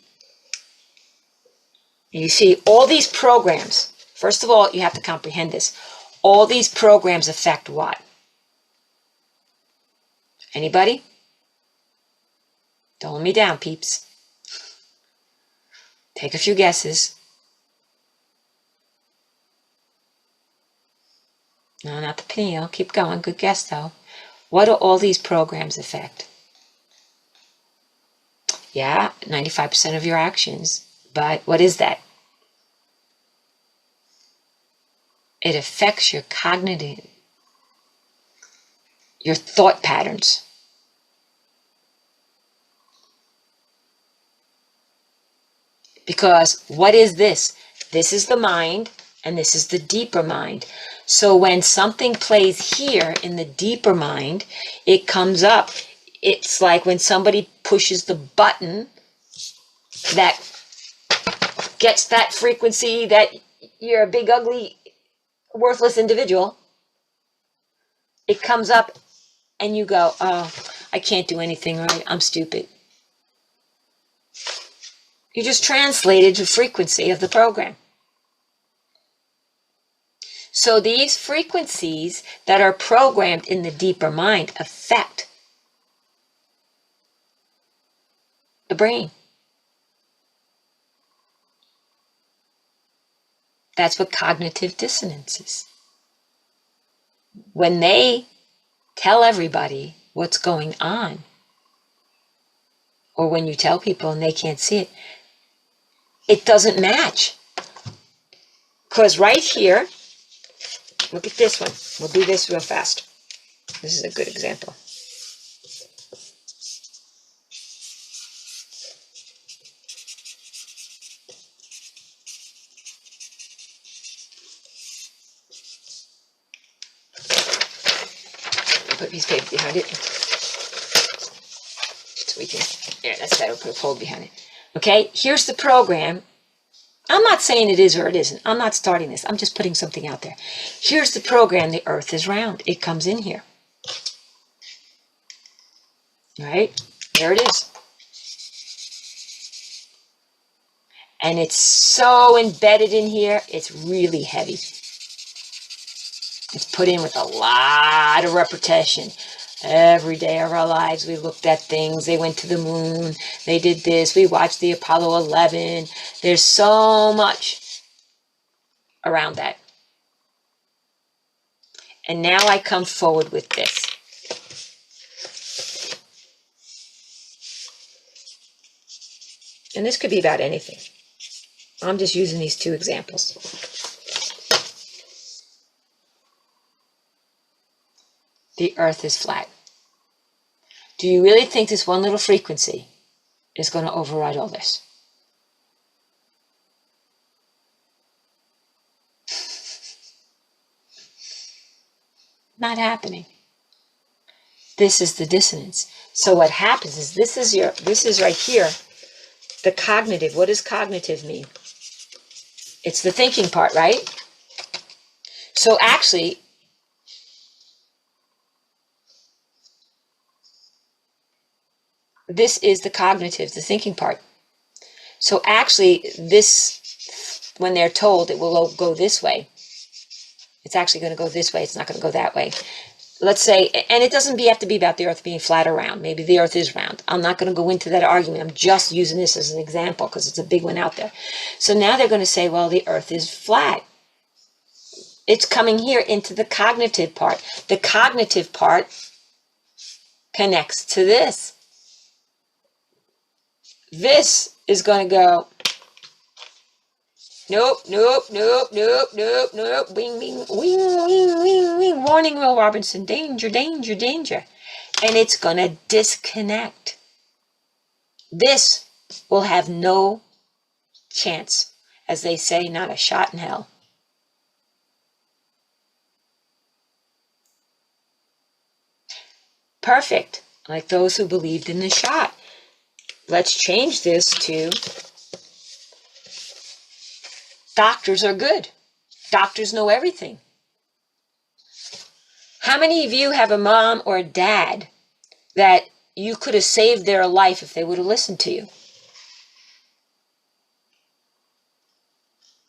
you see all these programs. First of all, you have to comprehend this. All these programs affect what? Anybody? Don't let me down, peeps. Take a few guesses. No, not the pineal. Keep going. Good guess, though. What do all these programs affect? Yeah, 95% of your actions. But what is that? It affects your cognitive, your thought patterns. Because what is this? This is the mind, and this is the deeper mind. So when something plays here in the deeper mind, it comes up. It's like when somebody pushes the button that gets that frequency that you're a big, ugly, worthless individual. It comes up and you go, oh, I can't do anything right. I'm stupid. You just translated the frequency of the program. So these frequencies that are programmed in the deeper mind affect the brain. That's what cognitive dissonance is. When they tell everybody what's going on, or when you tell people and they can't see it, it doesn't match. Because right here, look at this one. We'll do this real fast. This is a good example. Put a piece of paper behind it. So we can, yeah, that's better. Put a fold behind it. Okay, here's the program. I'm not saying it is or it isn't. I'm not starting this. I'm just putting something out there. Here's the program. The earth is round. It comes in here. All right, there it is. And it's so embedded in here, it's really heavy. It's put in with a lot of repetition. Every day of our lives, we looked at things. They went to the moon. They did this. We watched the Apollo 11. There's so much around that. And now I come forward with this. And this could be about anything. I'm just using these two examples. The earth is flat. Do you really think this one little frequency is going to override all this? Not happening. This is the dissonance. So what happens is this is right here, the cognitive. What does cognitive mean? It's the thinking part, right? So actually, this is the cognitive, the thinking part. So actually, this, when they're told it will go this way, it's actually going to go this way. It's not going to go that way. Let's say, and it doesn't have to be about the earth being flat or round. Maybe the earth is round. I'm not going to go into that argument. I'm just using this as an example because it's a big one out there. So now they're going to say, well, the earth is flat. It's coming here into the cognitive part. The cognitive part connects to this. This is going to go, nope, nope, nope, nope, nope, nope, wing, wing, wing, wing, wing, wing, warning, Will Robinson, danger, danger, danger. And it's going to disconnect. This will have no chance, as they say, not a shot in hell. Perfect, like those who believed in the shot. Let's change this to doctors are good. Doctors know everything. How many of you have a mom or a dad that you could have saved their life if they would have listened to you?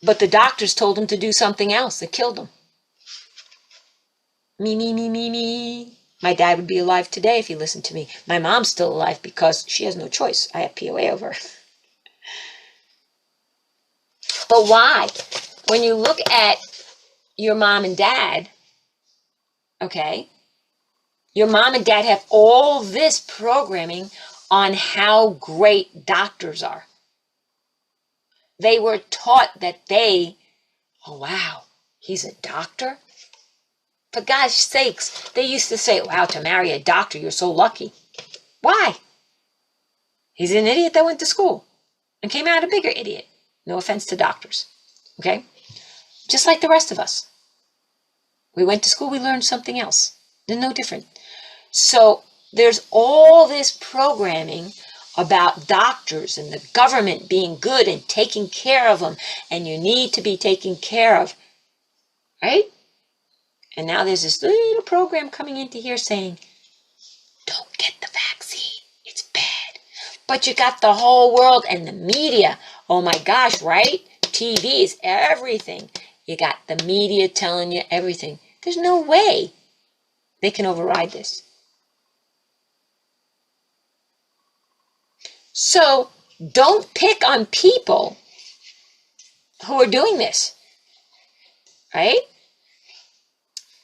But the doctors told them to do something else that killed them. Me, me, me, me, me. My dad would be alive today if he listened to me. My mom's still alive because she has no choice. I have POA over her. But why? When you look at your mom and dad, okay, your mom and dad have all this programming on how great doctors are. They were taught that oh wow, he's a doctor? For God's sakes, they used to say, wow, to marry a doctor, you're so lucky. Why? He's an idiot that went to school and came out a bigger idiot. No offense to doctors, okay? Just like the rest of us. We went to school, we learned something else. They're no different. So there's all this programming about doctors and the government being good and taking care of them, and you need to be taken care of, right? And now there's this little program coming into here saying, don't get the vaccine, it's bad. But you got the whole world and the media. Oh my gosh, right? TV is everything. You got the media telling you everything. There's no way they can override this. So don't pick on people who are doing this, right?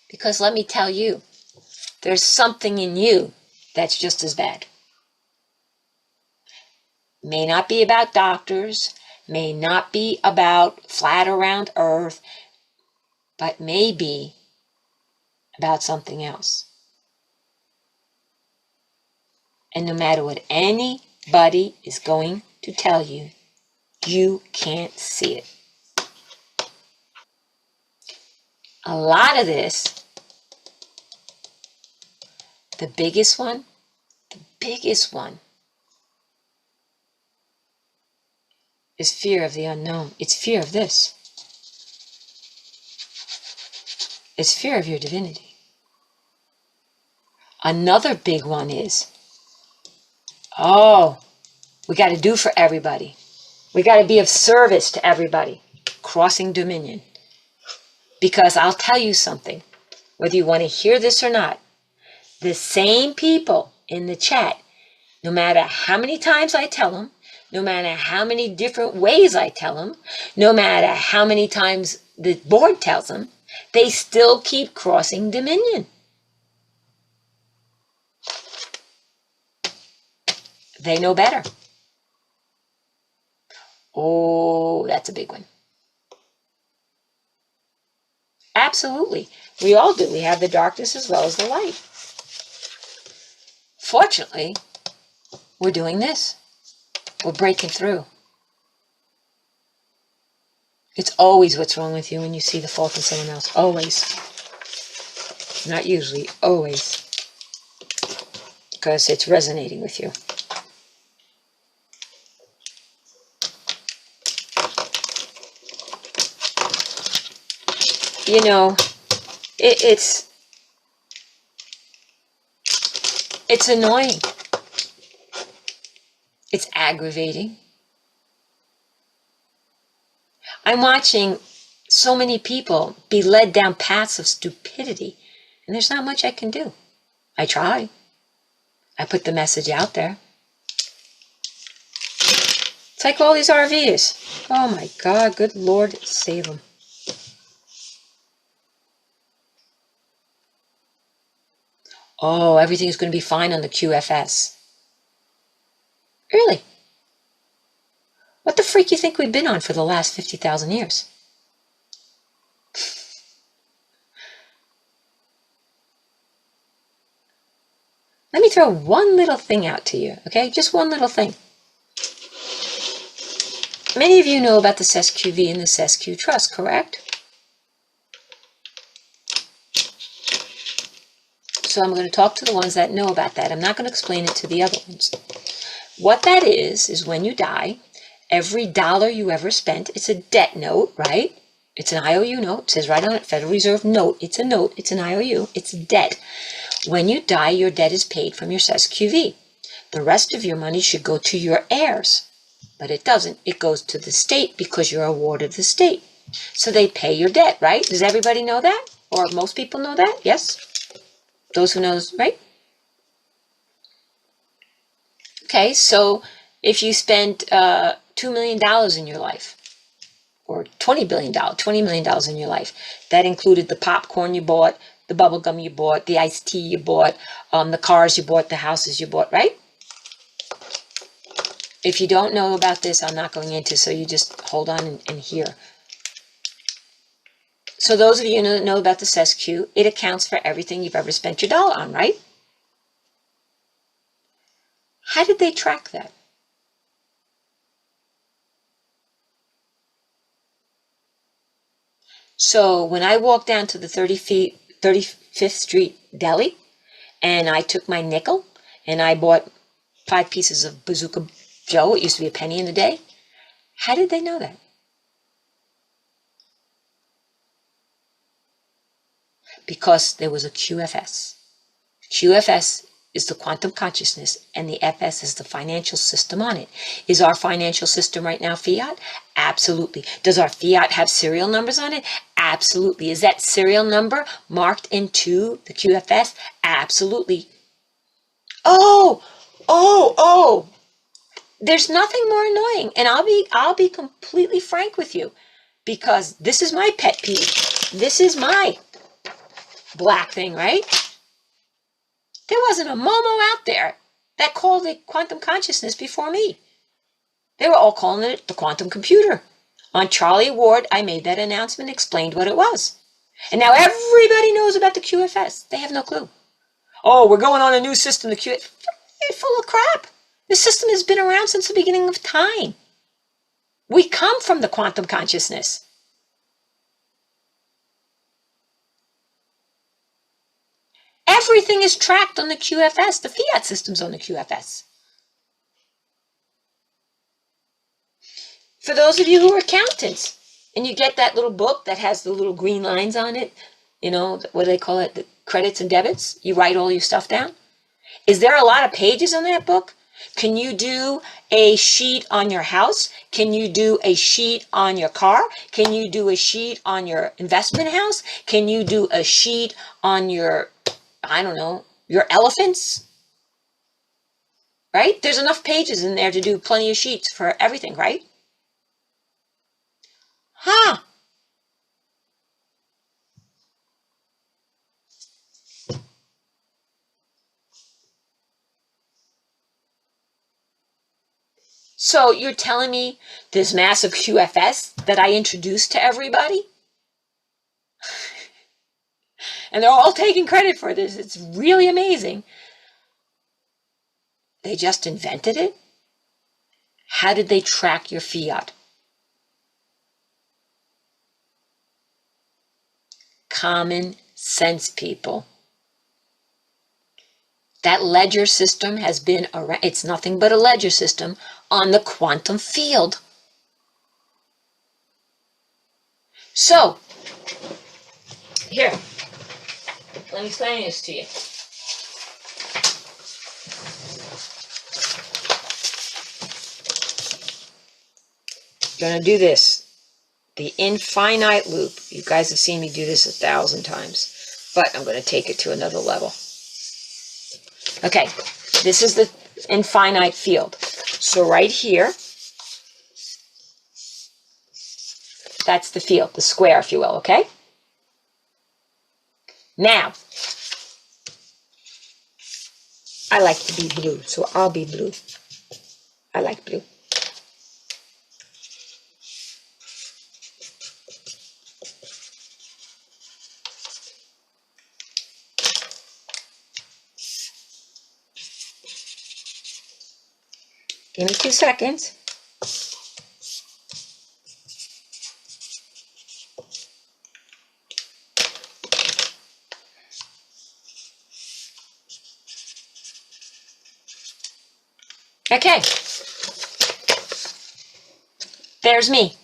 Because let me tell you, there's something in you that's just as bad. May not be about doctors, may not be about flat around earth, but may be about something else. And no matter what anybody is going to tell you, you can't see it. A lot of this, the biggest one, is fear of the unknown. It's fear of this. It's fear of your divinity. Another big one is, oh, we got to do for everybody. We got to be of service to everybody. Crossing dominion. Because I'll tell you something, whether you want to hear this or not, the same people in the chat, no matter how many times I tell them, no matter how many different ways I tell them, no matter how many times the board tells them, they still keep crossing dominion. They know better. Oh, that's a big one. Absolutely. We all do. We have the darkness as well as the light. Fortunately, we're doing this. We're breaking through. It's always what's wrong with you when you see the fault in someone else. Always. Not usually, always. Because it's resonating with you. You know, it's annoying. It's aggravating. I'm watching so many people be led down paths of stupidity, and there's not much I can do. I try. I put the message out there. It's like all these RV'rs. Oh my God, good Lord, save them. Oh, everything's going to be fine on the QFS. Really? What the freak you think we've been on for the last 50,000 years? Let me throw one little thing out to you, okay? Just one little thing. Many of you know about the SESQV and the SESQ Trust, correct? So I'm going to talk to the ones that know about that. I'm not going to explain it to the other ones. What that is when you die, every dollar you ever spent, it's a debt note, right? It's an IOU note. It says right on it, Federal Reserve note. It's a note. It's an IOU. It's debt. When you die, your debt is paid from your SESQV. The rest of your money should go to your heirs. But it doesn't. It goes to the state because you're a ward of the state. So they pay your debt, right? Does everybody know that? Or most people know that? Yes? Those who knows, right? Okay, so if you spent $2 million in your life, or $20 million in your life, that included the popcorn you bought, the bubble gum you bought, the iced tea you bought, the cars you bought, the houses you bought, right? If you don't know about this, I'm not going into, so you just hold on and hear. So those of you that know about the SESQ, it accounts for everything you've ever spent your dollar on, right? How did they track that? So when I walked down to the 35th Street Deli, and I took my nickel, and I bought 5 pieces of Bazooka Joe, it used to be a penny in the day, how did they know that? Because there was a QFS. QFS is the quantum consciousness, and the FS is the financial system on it. Is our financial system right now fiat? Absolutely. Does our fiat have serial numbers on it? Absolutely. Is that serial number marked into the QFS? Absolutely. Oh, there's nothing more annoying, and I'll be completely frank with you, because this is my pet peeve. This is my black thing, right? There wasn't a Momo out there that called it quantum consciousness before me. They were all calling it the quantum computer. On Charlie Ward, I made that announcement, explained what it was. And now everybody knows about the QFS. They have no clue. Oh, we're going on a new system, the QFS. It's full of crap. This system has been around since the beginning of time. We come from the quantum consciousness. Everything is tracked on the QFS. The fiat system's on the QFS. For those of you who are accountants, and you get that little book that has the little green lines on it, you know, what do they call it? The credits and debits. You write all your stuff down. Is there a lot of pages on that book? Can you do a sheet on your house? Can you do a sheet on your car? Can you do a sheet on your investment house? Can you do a sheet on your, I don't know, your elephants? Right? There's enough pages in there to do plenty of sheets for everything, right? Huh. So you're telling me this massive QFS that I introduced to everybody? And they're all taking credit for this. It's really amazing. They just invented it? How did they track your fiat? Common sense, people. That ledger system has been around. It's nothing but a ledger system on the quantum field. So, here, let me explain this to you. I'm going to do this. The infinite loop. You guys have seen me do this 1,000 times, but I'm going to take it to another level. Okay, this is the infinite field. So right here, that's the field, the square, if you will, okay? Now, I like to be blue, so I'll be blue. I like blue. Give me 2 seconds. Okay. There's me.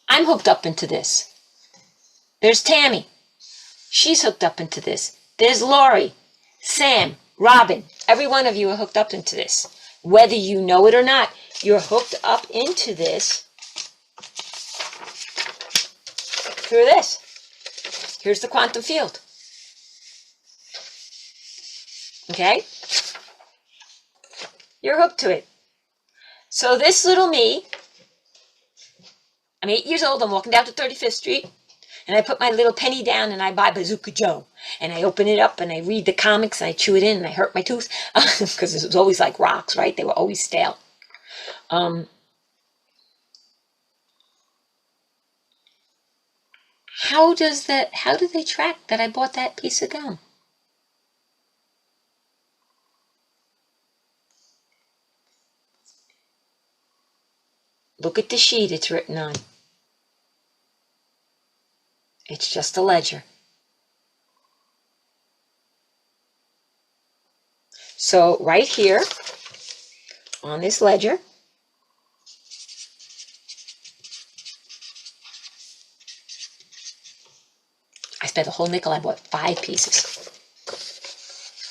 I'm hooked up into this. There's Tammy. She's hooked up into this. There's Lori, Sam, Robin. Every one of you are hooked up into this. Whether you know it or not, you're hooked up into this through this. Here's the quantum field. Okay? You're hooked to it. So this little me, I'm 8 years old, I'm walking down to 35th Street, and I put my little penny down and I buy Bazooka Joe. And I open it up and I read the comics and I chew it in and I hurt my tooth. Because it was always like rocks, right? They were always stale. How do they track that I bought that piece of gum? Look at the sheet it's written on. It's just a ledger. So right here on this ledger, I spent a whole nickel. I bought 5 pieces.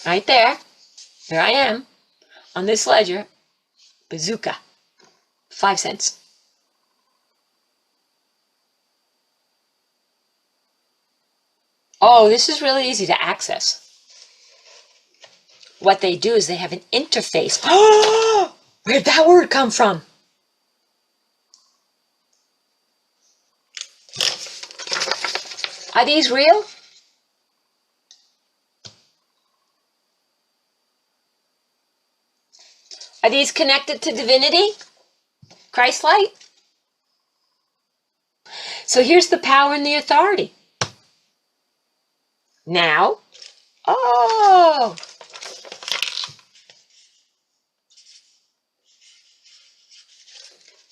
Right there I am on this ledger, Bazooka, 5 cents. Oh, this is really easy to access. What they do is they have an interface. Oh, where'd that word come from? Are these real? Are these connected to divinity? Christ light? So here's the power and the authority. Now, oh,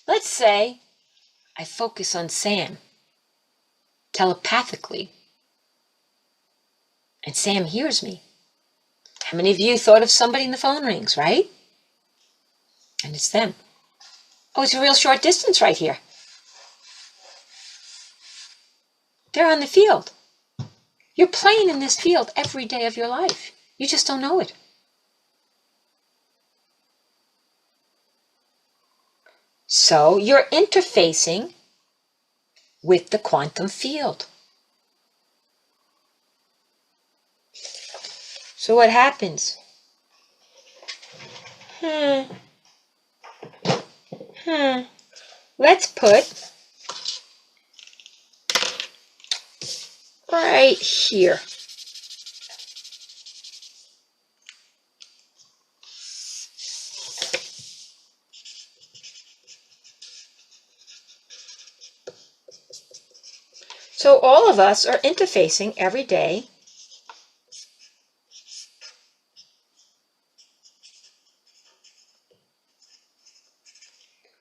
let's say I focus on Sam telepathically, and Sam hears me. How many of you thought of somebody and the phone rings, right? And it's them. Oh, it's a real short distance right here. They're on the field. You're playing in this field every day of your life. You just don't know it. So you're interfacing with the quantum field. So what happens? Let's put right here. So all of us are interfacing every day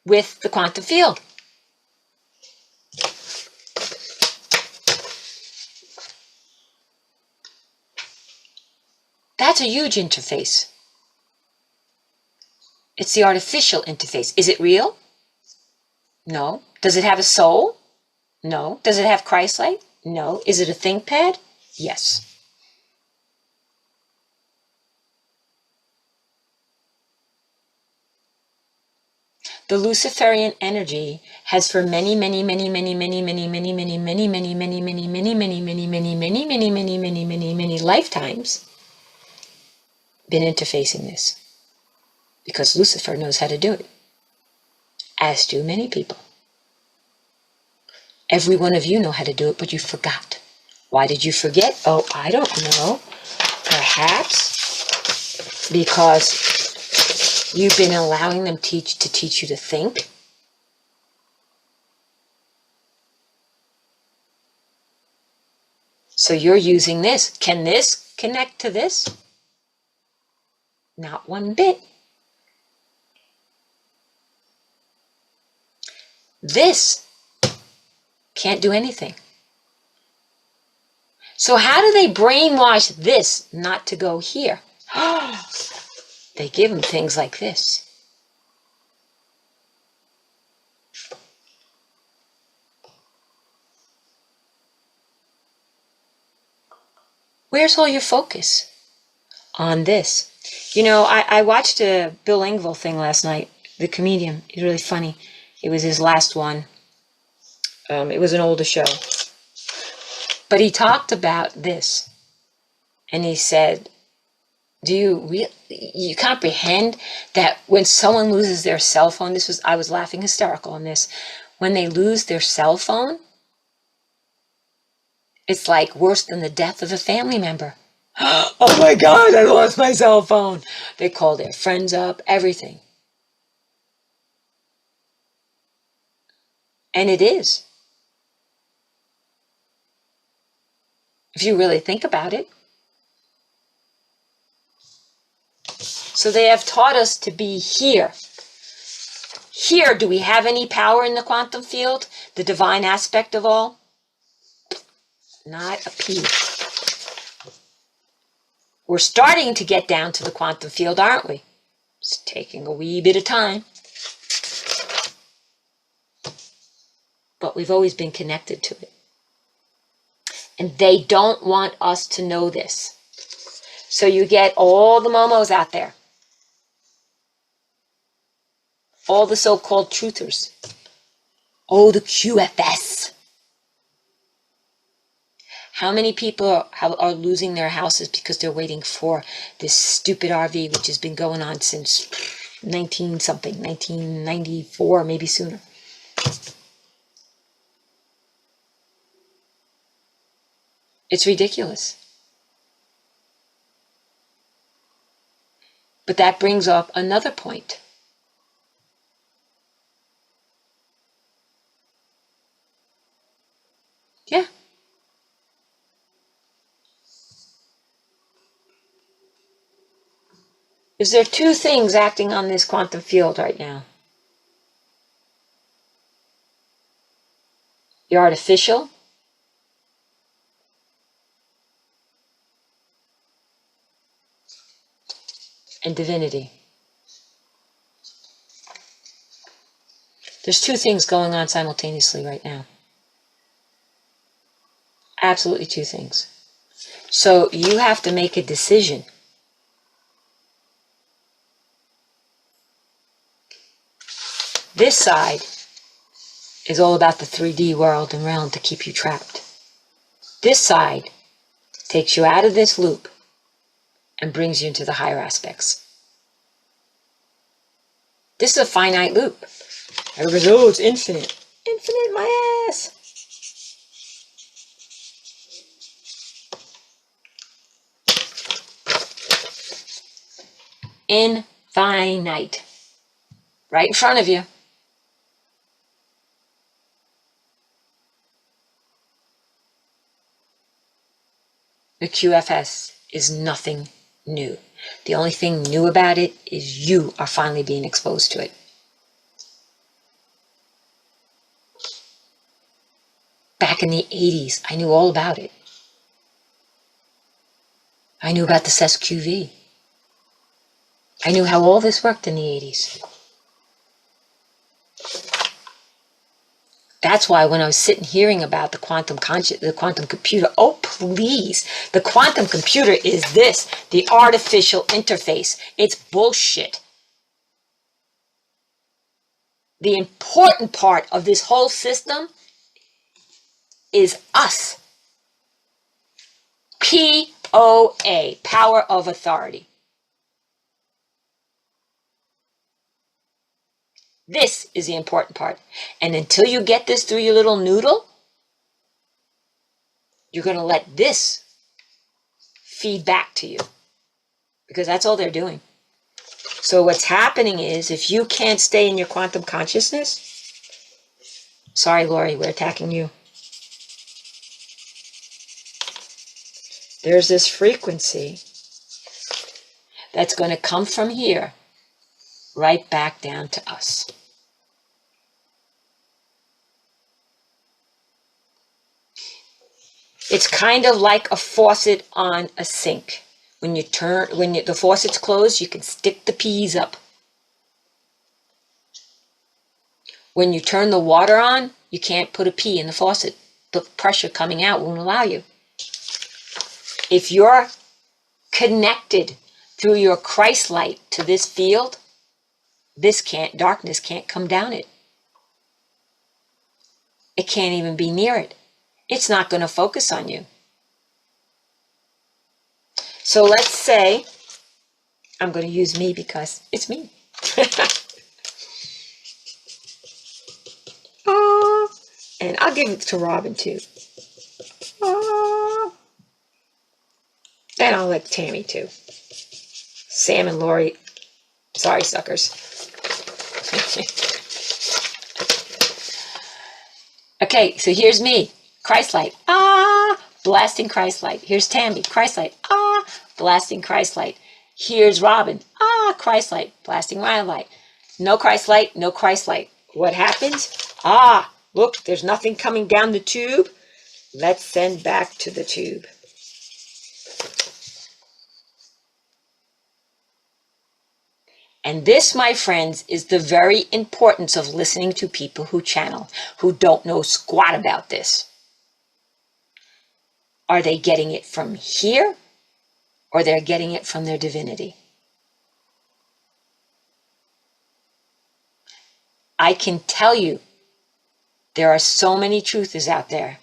with the quantum field. That's a huge interface. It's the artificial interface. Is it real? No. Does it have a soul? No. Does it have Christ-like? No. Is it a ThinkPad? Yes. The Luciferian energy has for many lifetimes been interfacing this, because Lucifer knows how to do it, as do many people. Every one of you know how to do it, but you forgot. Why did you forget? Oh, I don't know. Perhaps because you've been allowing them to teach you to think. So you're using this. Can this connect to this? Not one bit. This can't do anything. So how do they brainwash this not to go here? They give them things like this. Where's all your focus? On this. You know, I watched a Bill Engvall thing last night, the comedian. He's really funny. It was his last one. It was an older show. But he talked about this. And he said, do you comprehend that when someone loses their cell phone, I was laughing hysterical on this, when they lose their cell phone, it's like worse than the death of a family member. Oh my God, I lost my cell phone. They call their friends up, everything. And it is. If you really think about it. So they have taught us to be here. Here, do we have any power in the quantum field? The divine aspect of all? Not a pea. We're starting to get down to the quantum field, aren't we? It's taking a wee bit of time. But we've always been connected to it. And they don't want us to know this. So you get all the momos out there. All the so-called truthers. Oh, the QFS. How many people are losing their houses because they're waiting for this stupid RV, which has been going on since 1994, maybe sooner. It's ridiculous. But that brings up another point. Yeah. Is there two things acting on this quantum field right now? The artificial and divinity. There's two things going on simultaneously right now. Absolutely two things. So you have to make a decision. This side is all about the 3D world and realm to keep you trapped. This side takes you out of this loop and brings you into the higher aspects. This is a finite loop. Everybody goes, oh, it's infinite. Infinite, my ass. Infinite. Right in front of you. The QFS is nothing new. The only thing new about it is you are finally being exposed to it. Back in the 80s, I knew all about it. I knew about this SQV. I knew how all this worked in the 80s. That's why when I was sitting hearing about the quantum computer, oh please, the quantum computer is this, the artificial interface. It's bullshit. The important part of this whole system is us. POA, power of authority. This is the important part. And until you get this through your little noodle, you're going to let this feed back to you. Because that's all they're doing. So what's happening is, if you can't stay in your quantum consciousness, sorry, Lori, we're attacking you. There's this frequency that's going to come from here right back down to us. It's kind of like a faucet on a sink. When the faucet's closed, you can stick the peas up. When you turn the water on, you can't put a pea in the faucet. The pressure coming out won't allow you. If you're connected through your Christ light to this field, darkness can't come down it. It can't even be near it. It's not going to focus on you. So let's say, I'm going to use me because it's me. And I'll give it to Robin too. And I'll let Tammy too. Sam and Lori, sorry suckers. Okay, so here's me. Christ light, blasting Christ light. Here's Tammy, Christ light, blasting Christ light. Here's Robin, Christ light, blasting my light. No Christ light, no Christ light. What happens? Look, there's nothing coming down the tube. Let's send back to the tube. And this, my friends, is the very importance of listening to people who channel, who don't know squat about this. Are they getting it from here, or they're getting it from their divinity? I can tell you, there are so many truthers out there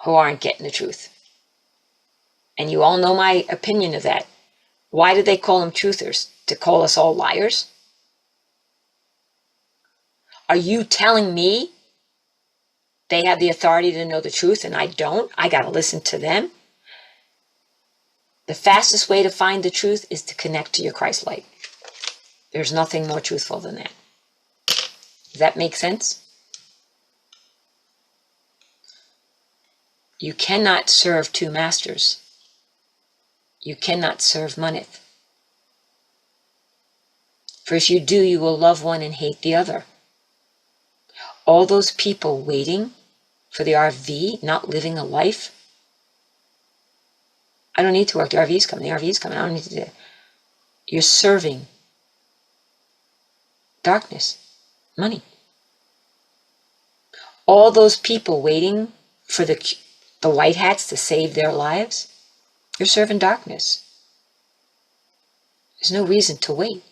who aren't getting the truth. And you all know my opinion of that. Why do they call them truthers? To call us all liars? Are you telling me they have the authority to know the truth and I don't? I got to listen to them? The fastest way to find the truth is to connect to your Christ light. There's nothing more truthful than that. Does that make sense? You cannot serve two masters. You cannot serve moneth. For if you do, you will love one and hate the other. All those people waiting for the RV, not living a life. I don't need to work. The RV's coming. The RV's coming. I don't need to do that. You're serving darkness, money. All those people waiting for the white hats to save their lives, you're serving darkness. There's no reason to wait.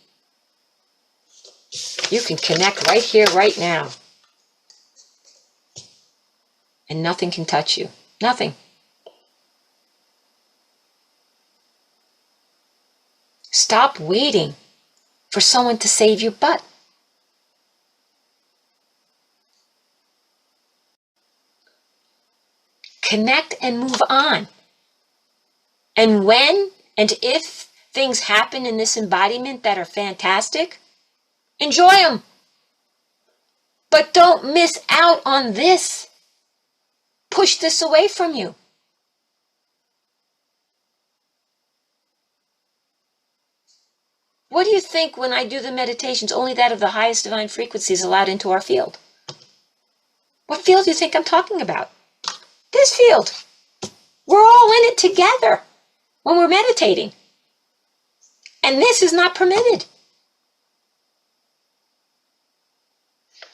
You can connect right here, right now. And nothing can touch you. Nothing. Stop waiting for someone to save your butt. Connect and move on. And when and if things happen in this embodiment that are fantastic, enjoy them. But don't miss out on this. Push this away from you. What do you think when I do the meditations? Only that of the highest divine frequency is allowed into our field. What field do you think I'm talking about? This field. We're all in it together. when we're meditating. And this is not permitted.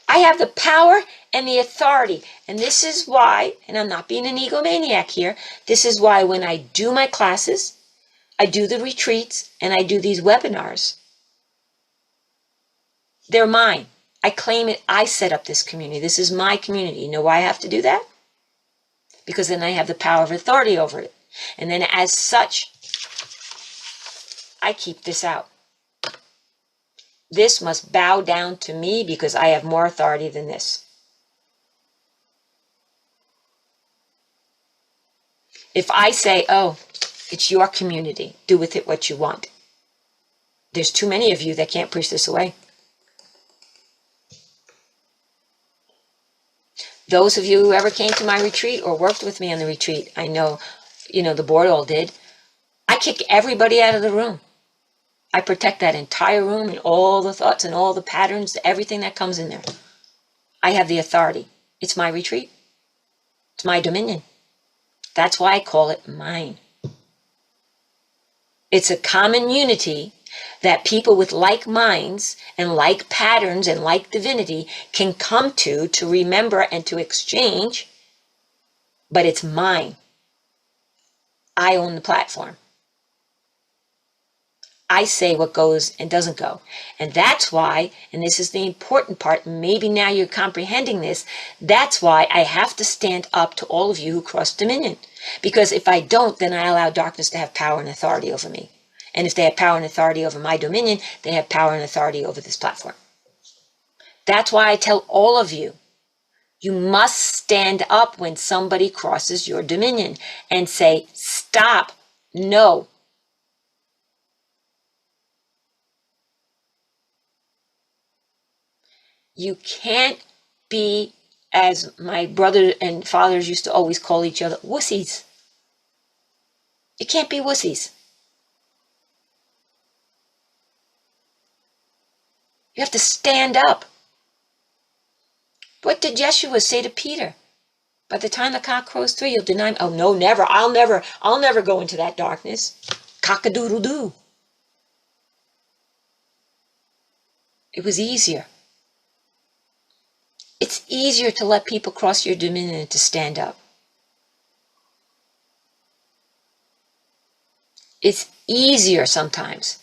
I have the power and the authority. And this is why, and I'm not being an egomaniac here, this is why when I do my classes, I do the retreats, and I do these webinars, they're mine. I claim it. I set up this community. This is my community. You know why I have to do that? Because then I have the power of authority over it. And then as such, I keep this out. This must bow down to me because I have more authority than this. If I say, oh, it's your community, do with it what you want. There's too many of you that can't push this away. Those of you who ever came to my retreat or worked with me on the retreat, I know, the board all did. I kick everybody out of the room. I protect that entire room and all the thoughts and all the patterns, everything that comes in there. I have the authority. It's my retreat. It's my dominion. That's why I call it mine. It's a common unity that people with like minds and like patterns and like divinity can come to remember and to exchange, but it's mine. I own the platform. I say what goes and doesn't go. And that's why, and this is the important part, maybe now you're comprehending this, that's why I have to stand up to all of you who cross dominion. Because if I don't, then I allow darkness to have power and authority over me. And if they have power and authority over my dominion, they have power and authority over this platform. That's why I tell all of you, you must stand up when somebody crosses your dominion and say, stop, no. You can't be, as my brother and fathers used to always call each other, wussies. You can't be wussies. You have to stand up. What did Yeshua say to Peter? By the time the cock crows 3, you'll deny me. Oh, no, never. I'll never go into that darkness. Cock-a-doodle-doo. It was easier. It's easier to let people cross your dominion than to stand up. It's easier sometimes.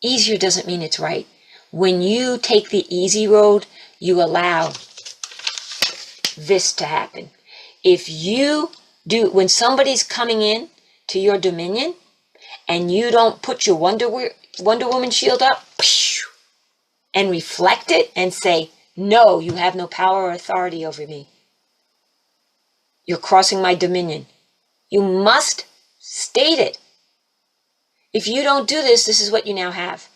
Easier doesn't mean it's right. When you take the easy road, you allow this to happen. If you do, when somebody's coming in to your dominion and you don't put your Wonder Woman shield up and reflect it and say, no, you have no power or authority over me. You're crossing my dominion. You must state it. If you don't do this, this is what you now have.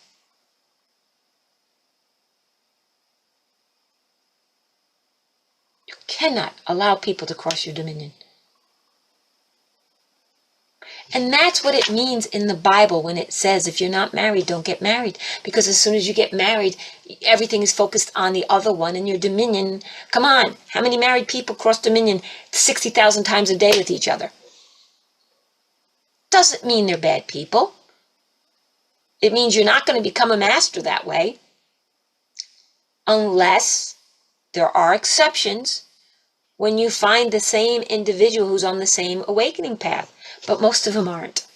You cannot allow people to cross your dominion. And that's what it means in the Bible when it says, if you're not married, don't get married. Because as soon as you get married, everything is focused on the other one and your dominion. Come on, how many married people cross dominion 60,000 times a day with each other? Doesn't mean they're bad people. It means you're not going to become a master that way. Unless there are exceptions when you find the same individual who's on the same awakening path. But most of them aren't.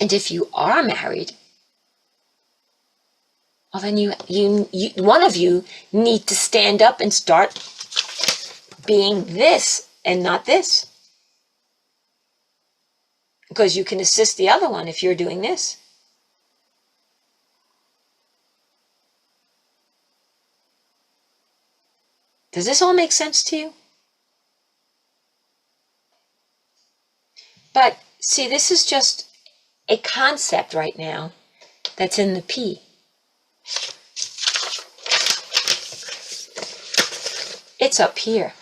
And if you are married, well then you one of you need to stand up and start being this and not this. Because you can assist the other one if you're doing this. Does this all make sense to you? But see, this is just a concept right now that's in the P. It's up here.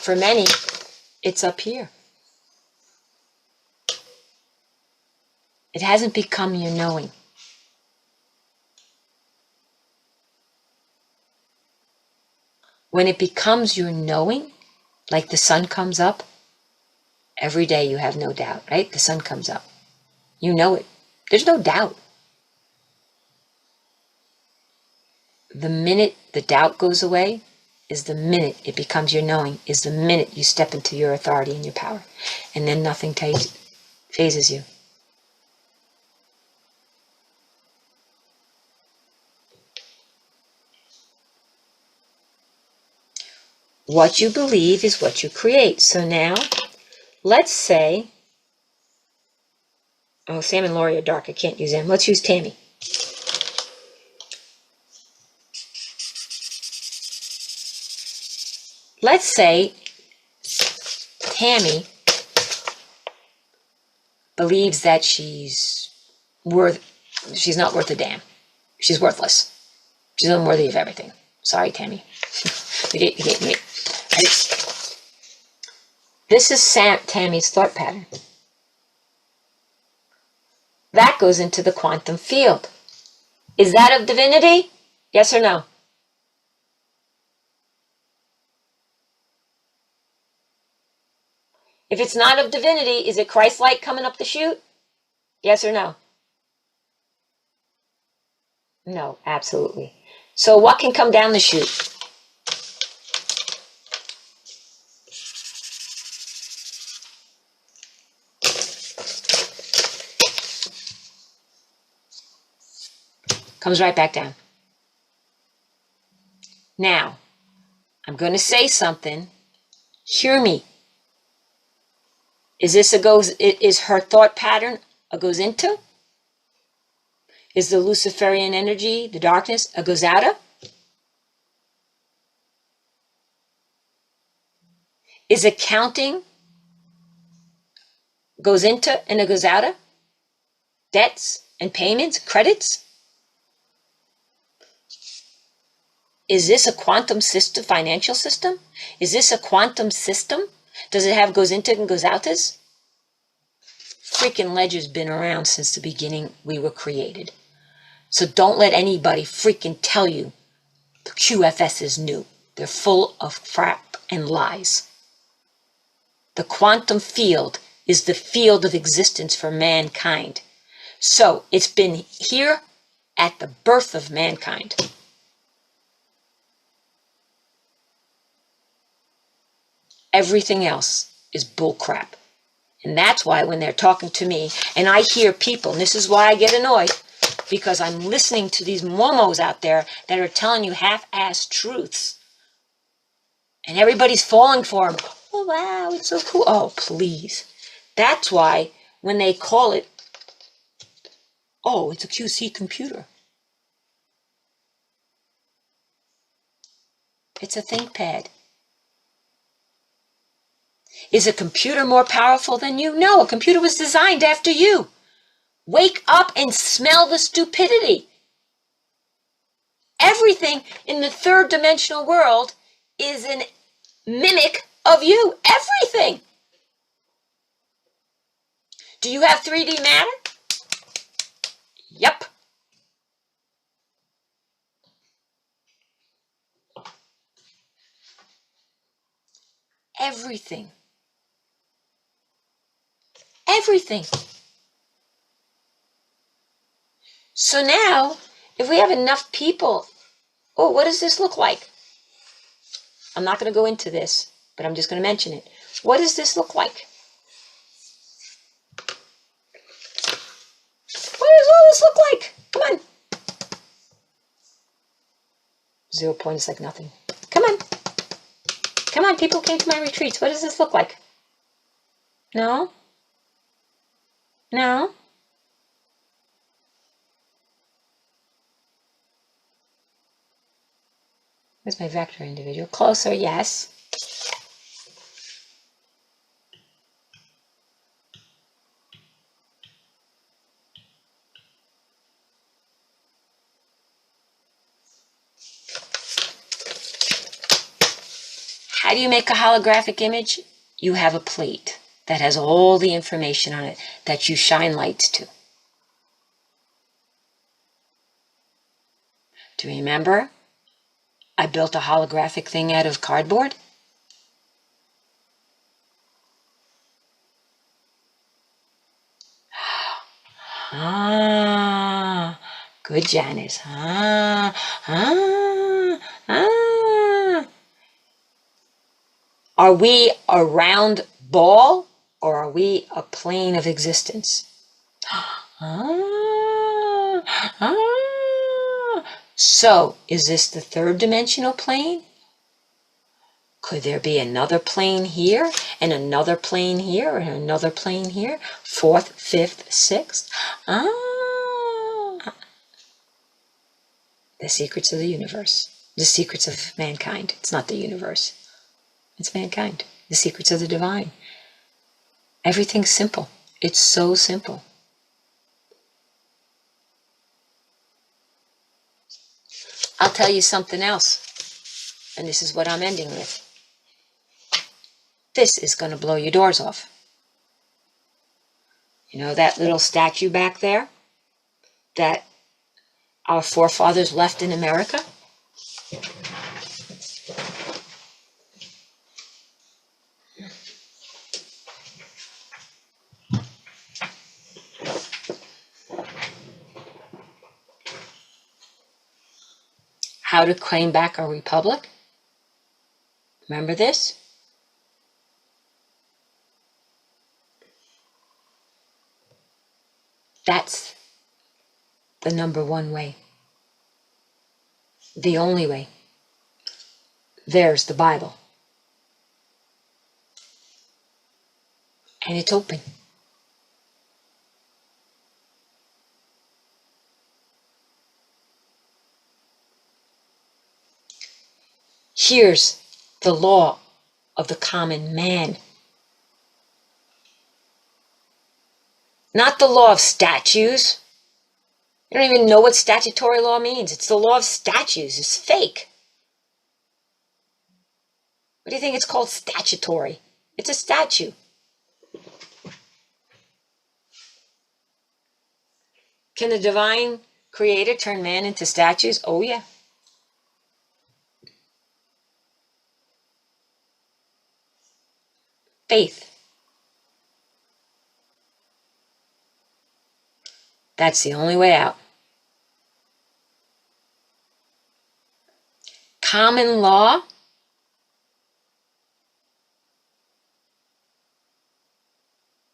For many, it's up here. It hasn't become your knowing. When it becomes your knowing, Like the sun comes up, every day you have no doubt, right? The sun comes up. You know it. There's no doubt. The minute the doubt goes away is the minute it becomes your knowing, is the minute you step into your authority and your power. And then nothing phases you. What you believe is what you create. So now, let's say, oh, Sam and Lori are dark. I can't use them. Let's use Tammy. Let's say Tammy believes that she's not worth a damn. She's worthless. She's unworthy of everything. Sorry, Tammy. Negate. This is Tammy's thought pattern. That goes into the quantum field. Is that of divinity? Yes or no? If it's not of divinity, is it Christ-like coming up the chute? Yes or no? No, absolutely. So what can come down the chute? Comes right back down. Now, I'm going to say something. Hear me. Is her thought pattern a goes into? Is the Luciferian energy, the darkness, a goes out of? Is accounting goes into and it goes out of? Debts and payments, credits? Is this a quantum system, financial system? Is this a quantum system? Does it have goes into and goes out as? Freaking ledger's been around since the beginning we were created. So don't let anybody freaking tell you the QFS is new. They're full of crap and lies. The quantum field is the field of existence for mankind. So it's been here at the birth of mankind. Everything else is bullcrap. And that's why when they're talking to me and I hear people, and this is why I get annoyed, because I'm listening to these momos out there that are telling you half-assed truths. And everybody's falling for them. Oh, wow, it's so cool. Oh, please. That's why when they call it, oh, it's a QC computer. It's a ThinkPad. Is a computer more powerful than you? No, a computer was designed after you. Wake up and smell the stupidity. Everything in the third dimensional world is a mimic of you. Everything. Do you have 3D matter? Yep. Everything. Everything. So now, if we have enough people, oh, what does this look like? I'm not going to go into this, but I'm just going to mention it. What does this look like? What does all this look like? Come on. 0 point is like nothing. Come on. Come on, people came to my retreats. What does this look like? No? No? Where's my vector individual? Closer, yes. How do you make a holographic image? You have a plate that has all the information on it that you shine lights to. Do you remember? I built a holographic thing out of cardboard. Ah, good, Janice. Ah, ah, ah. Are we a round ball or are we a plane of existence? Ah, ah. So, is this the third dimensional plane? Could there be another plane here and another plane here and another plane here? Fourth, fifth, sixth? Ah. The secrets of the universe. The secrets of mankind. It's not the universe. It's mankind. The secrets of the divine. Everything's simple. It's so simple. I'll tell you something else. And this is what I'm ending with. This is going to blow your doors off. You know that little statue back there that our forefathers left in America? How to claim back our republic? Remember this? That's the number one way. The only way. There's the Bible. And it's open. Here's the law of the common man. Not the law of statues. You don't even know what statutory law means. It's the law of statues. It's fake. What do you think it's called statutory? It's a statue. Can the divine creator turn man into statues? Oh, yeah. Faith. That's the only way out. Common law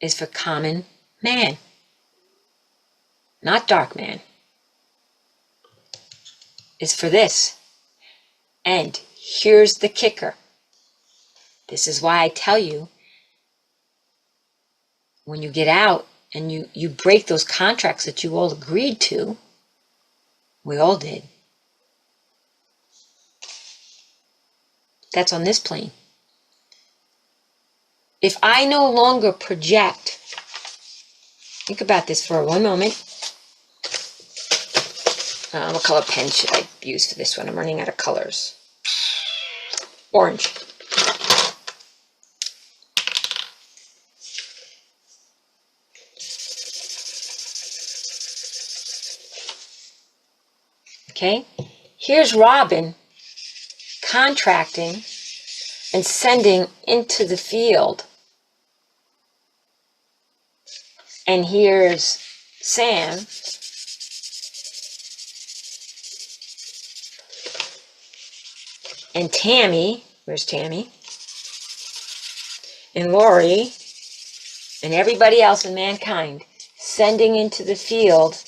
is for common man, not dark man. It's for this. And here's the kicker. This is why I tell you, when you get out and you break those contracts that you all agreed to, we all did. That's on this plane. If I no longer project, think about this for one moment. What color pen should I use for this one? I'm running out of colors. Orange. Okay, here's Robin contracting and sending into the field. And here's Sam and Tammy. Where's Tammy? And Lori and everybody else in mankind sending into the field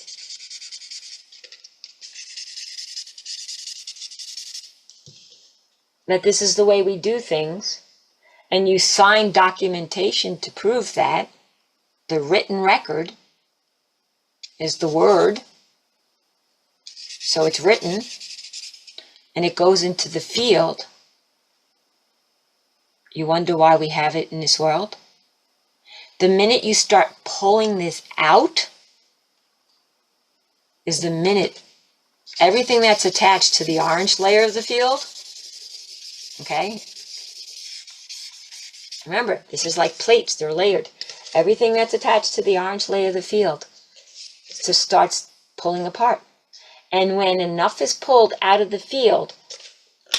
that this is the way we do things, and you sign documentation to prove that. The written record is the word, so it's written, and it goes into the field. You wonder why we have it in this world? The minute you start pulling this out is the minute everything that's attached to the orange layer of the field. Okay? Remember, this is like plates, they're layered. Everything that's attached to the orange layer of the field just starts pulling apart. And when enough is pulled out of the field,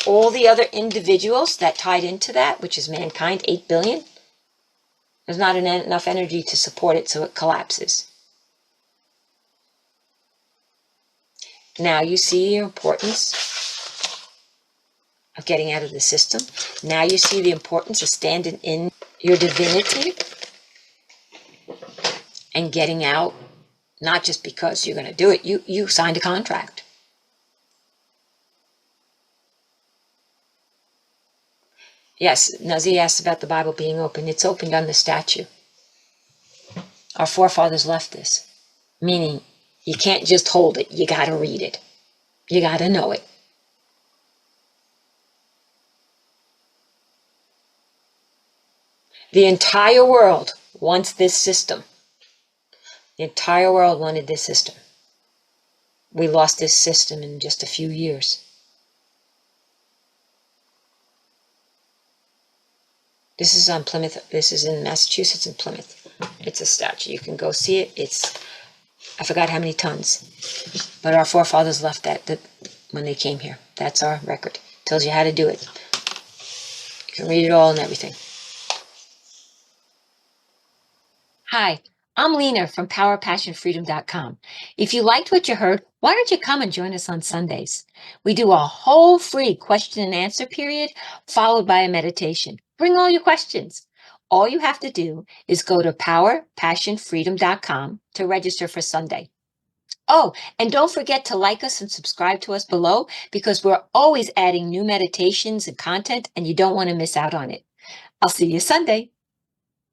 all the other individuals that tied into that, which is mankind, 8 billion, there's not enough energy to support it, so it collapses. Now you see your importance of getting out of the system. Now you see the importance of standing in your divinity and getting out, not just because you're going to do it. You signed a contract. Yes, Nazi asked about the Bible being open. It's opened on the statue. Our forefathers left this, meaning you can't just hold it. You got to read it. You got to know it. The entire world wants this system. The entire world wanted this system. We lost this system in just a few years. This is on Plymouth. This is in Massachusetts and Plymouth. It's a statue. You can go see it. It's, I forgot how many tons. But our forefathers left that when they came here. That's our record. Tells you how to do it. You can read it all and everything. Hi, I'm Leana from PowerPassionFreedom.com. If you liked what you heard, why don't you come and join us on Sundays? We do a whole free question and answer period followed by a meditation. Bring all your questions. All you have to do is go to PowerPassionFreedom.com to register for Sunday. Oh, and don't forget to like us and subscribe to us below because we're always adding new meditations and content and you don't want to miss out on it. I'll see you Sunday.